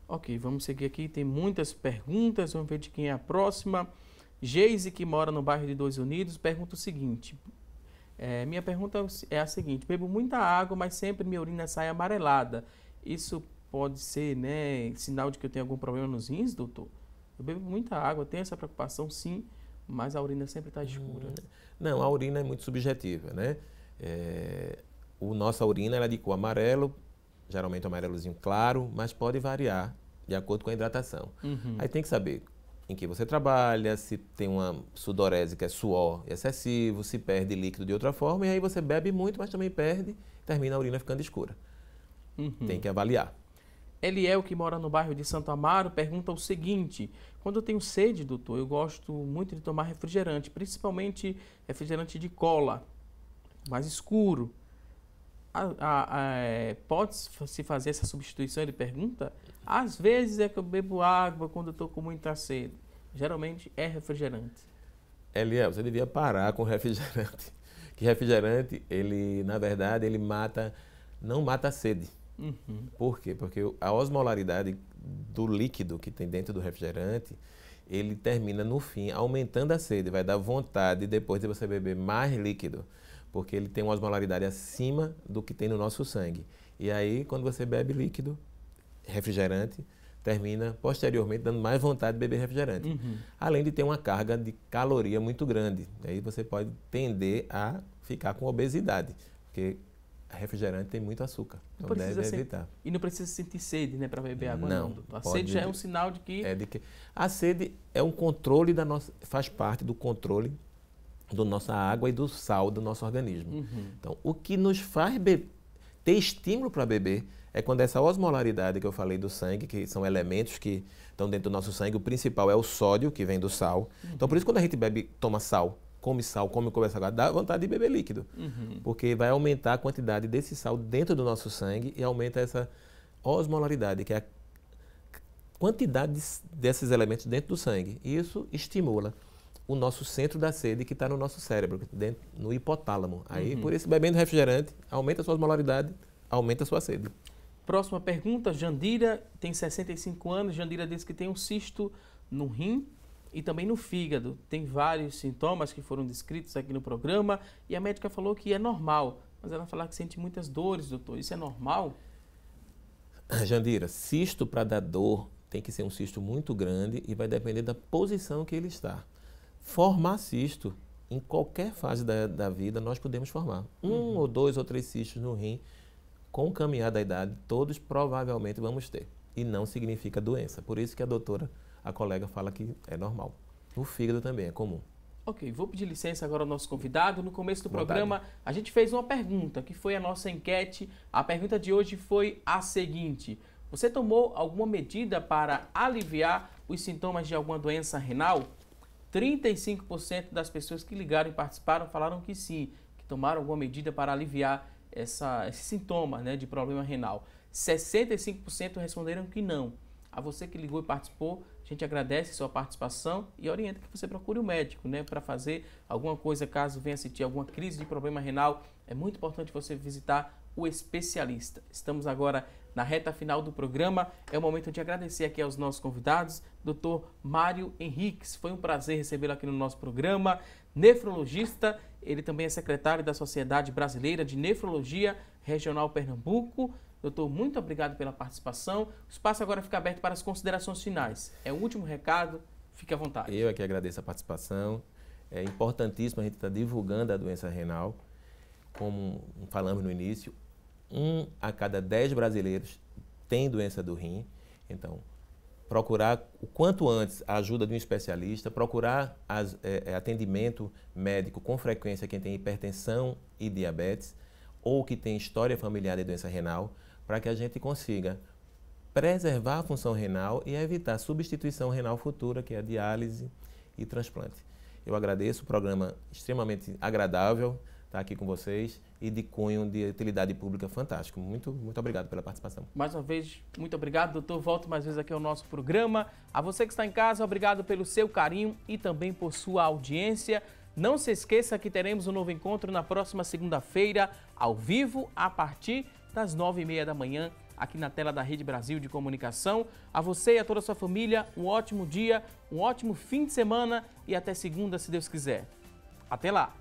Ok, vamos seguir aqui, tem muitas perguntas, vamos ver de quem é a próxima. Geise, que mora no bairro de 2 Unidos, pergunta o seguinte: minha pergunta é a seguinte: bebo muita água, mas sempre minha urina sai amarelada. Isso pode ser, né, sinal de que eu tenho algum problema nos rins, doutor? Eu bebo muita água, tenho essa preocupação, sim, mas a urina sempre está escura. Não, a urina é muito subjetiva, né? Nossa urina ela é de cor amarelo, geralmente um amarelozinho claro, mas pode variar de acordo com a hidratação. Aí tem que saber em que você trabalha, se tem uma sudorese, que é suor excessivo, se perde líquido de outra forma, e aí você bebe muito, mas também perde, termina a urina ficando escura. Tem que avaliar. Eliel, que mora no bairro de Santo Amaro, pergunta o seguinte: quando eu tenho sede, doutor, eu gosto muito de tomar refrigerante, principalmente refrigerante de cola, mais escuro. Pode-se fazer essa substituição? Ele pergunta. Às vezes é que eu bebo água quando eu estou com muita sede. Geralmente é refrigerante. Eliel, você devia parar com refrigerante. Que refrigerante, ele, na verdade, ele não mata a sede. Por quê? Porque a osmolaridade do líquido que tem dentro do refrigerante, ele termina no fim aumentando a sede, vai dar vontade depois de você beber mais líquido, porque ele tem uma osmolaridade acima do que tem no nosso sangue. E aí, quando você bebe líquido, refrigerante, termina posteriormente dando mais vontade de beber refrigerante. Além de ter uma carga de caloria muito grande. Aí você pode tender a ficar com obesidade, porque refrigerante tem muito açúcar, então deve evitar. E não precisa sentir sede, né, para beber água? Não. A sede já é um sinal de que... A sede é um controle faz parte do controle da nossa água e do sal do nosso organismo. Então, o que nos faz ter estímulo para beber é quando essa osmolaridade que eu falei do sangue, que são elementos que estão dentro do nosso sangue, o principal é o sódio, que vem do sal. Então, por isso, quando a gente toma sal, come salgado, dá vontade de beber líquido. Porque vai aumentar a quantidade desse sal dentro do nosso sangue e aumenta essa osmolaridade, que é a quantidade desses elementos dentro do sangue. E isso estimula o nosso centro da sede, que está no nosso cérebro, no hipotálamo. Aí, por isso, bebendo refrigerante, aumenta a sua osmolaridade, aumenta a sua sede. Próxima pergunta, Jandira tem 65 anos, Jandira diz que tem um cisto no rim e também no fígado. Tem vários sintomas que foram descritos aqui no programa e a médica falou que é normal, mas ela falou que sente muitas dores, doutor. Isso é normal? Jandira, cisto para dar dor tem que ser um cisto muito grande e vai depender da posição que ele está. Formar cisto, em qualquer fase da vida, nós podemos formar. Um ou dois ou três cistos no rim, com o caminhar da idade, todos provavelmente vamos ter. E não significa doença. Por isso que a colega fala que é normal. O fígado também é comum. Ok, vou pedir licença agora ao nosso convidado. No começo do programa, a gente fez uma pergunta, que foi a nossa enquete. A pergunta de hoje foi a seguinte: você tomou alguma medida para aliviar os sintomas de alguma doença renal? 35% das pessoas que ligaram e participaram falaram que sim, que tomaram alguma medida para aliviar esse sintoma, né, de problema renal. 65% responderam que não. A você que ligou e participou, a gente agradece a sua participação e orienta que você procure o médico, né, para fazer alguma coisa caso venha sentir alguma crise de problema renal. É muito importante você visitar o especialista. Estamos agora na reta final do programa. É o momento de agradecer aqui aos nossos convidados, Dr. Mário Henriques. Foi um prazer recebê-lo aqui no nosso programa. Nefrologista, ele também é secretário da Sociedade Brasileira de Nefrologia Regional Pernambuco. Doutor, muito obrigado pela participação. O espaço agora fica aberto para as considerações finais. É o último recado, fique à vontade. Eu aqui agradeço a participação. É importantíssimo a gente estar divulgando a doença renal. Como falamos no início, 1 a cada 10 brasileiros tem doença do rim. Então, procurar o quanto antes a ajuda de um especialista, procurar atendimento médico com frequência quem tem hipertensão e diabetes ou que tem história familiar de doença renal, para que a gente consiga preservar a função renal e evitar substituição renal futura, que é a diálise e transplante. Eu agradeço, o programa extremamente agradável estar aqui com vocês e de cunho de utilidade pública fantástico. Muito, muito obrigado pela participação. Mais uma vez, muito obrigado, doutor. Volto mais vezes aqui ao nosso programa. A você que está em casa, obrigado pelo seu carinho e também por sua audiência. Não se esqueça que teremos um novo encontro na próxima segunda-feira, ao vivo, a partir das 9h30 da manhã, aqui na tela da Rede Brasil de Comunicação. A você e a toda a sua família, um ótimo dia, um ótimo fim de semana e até segunda, se Deus quiser. Até lá!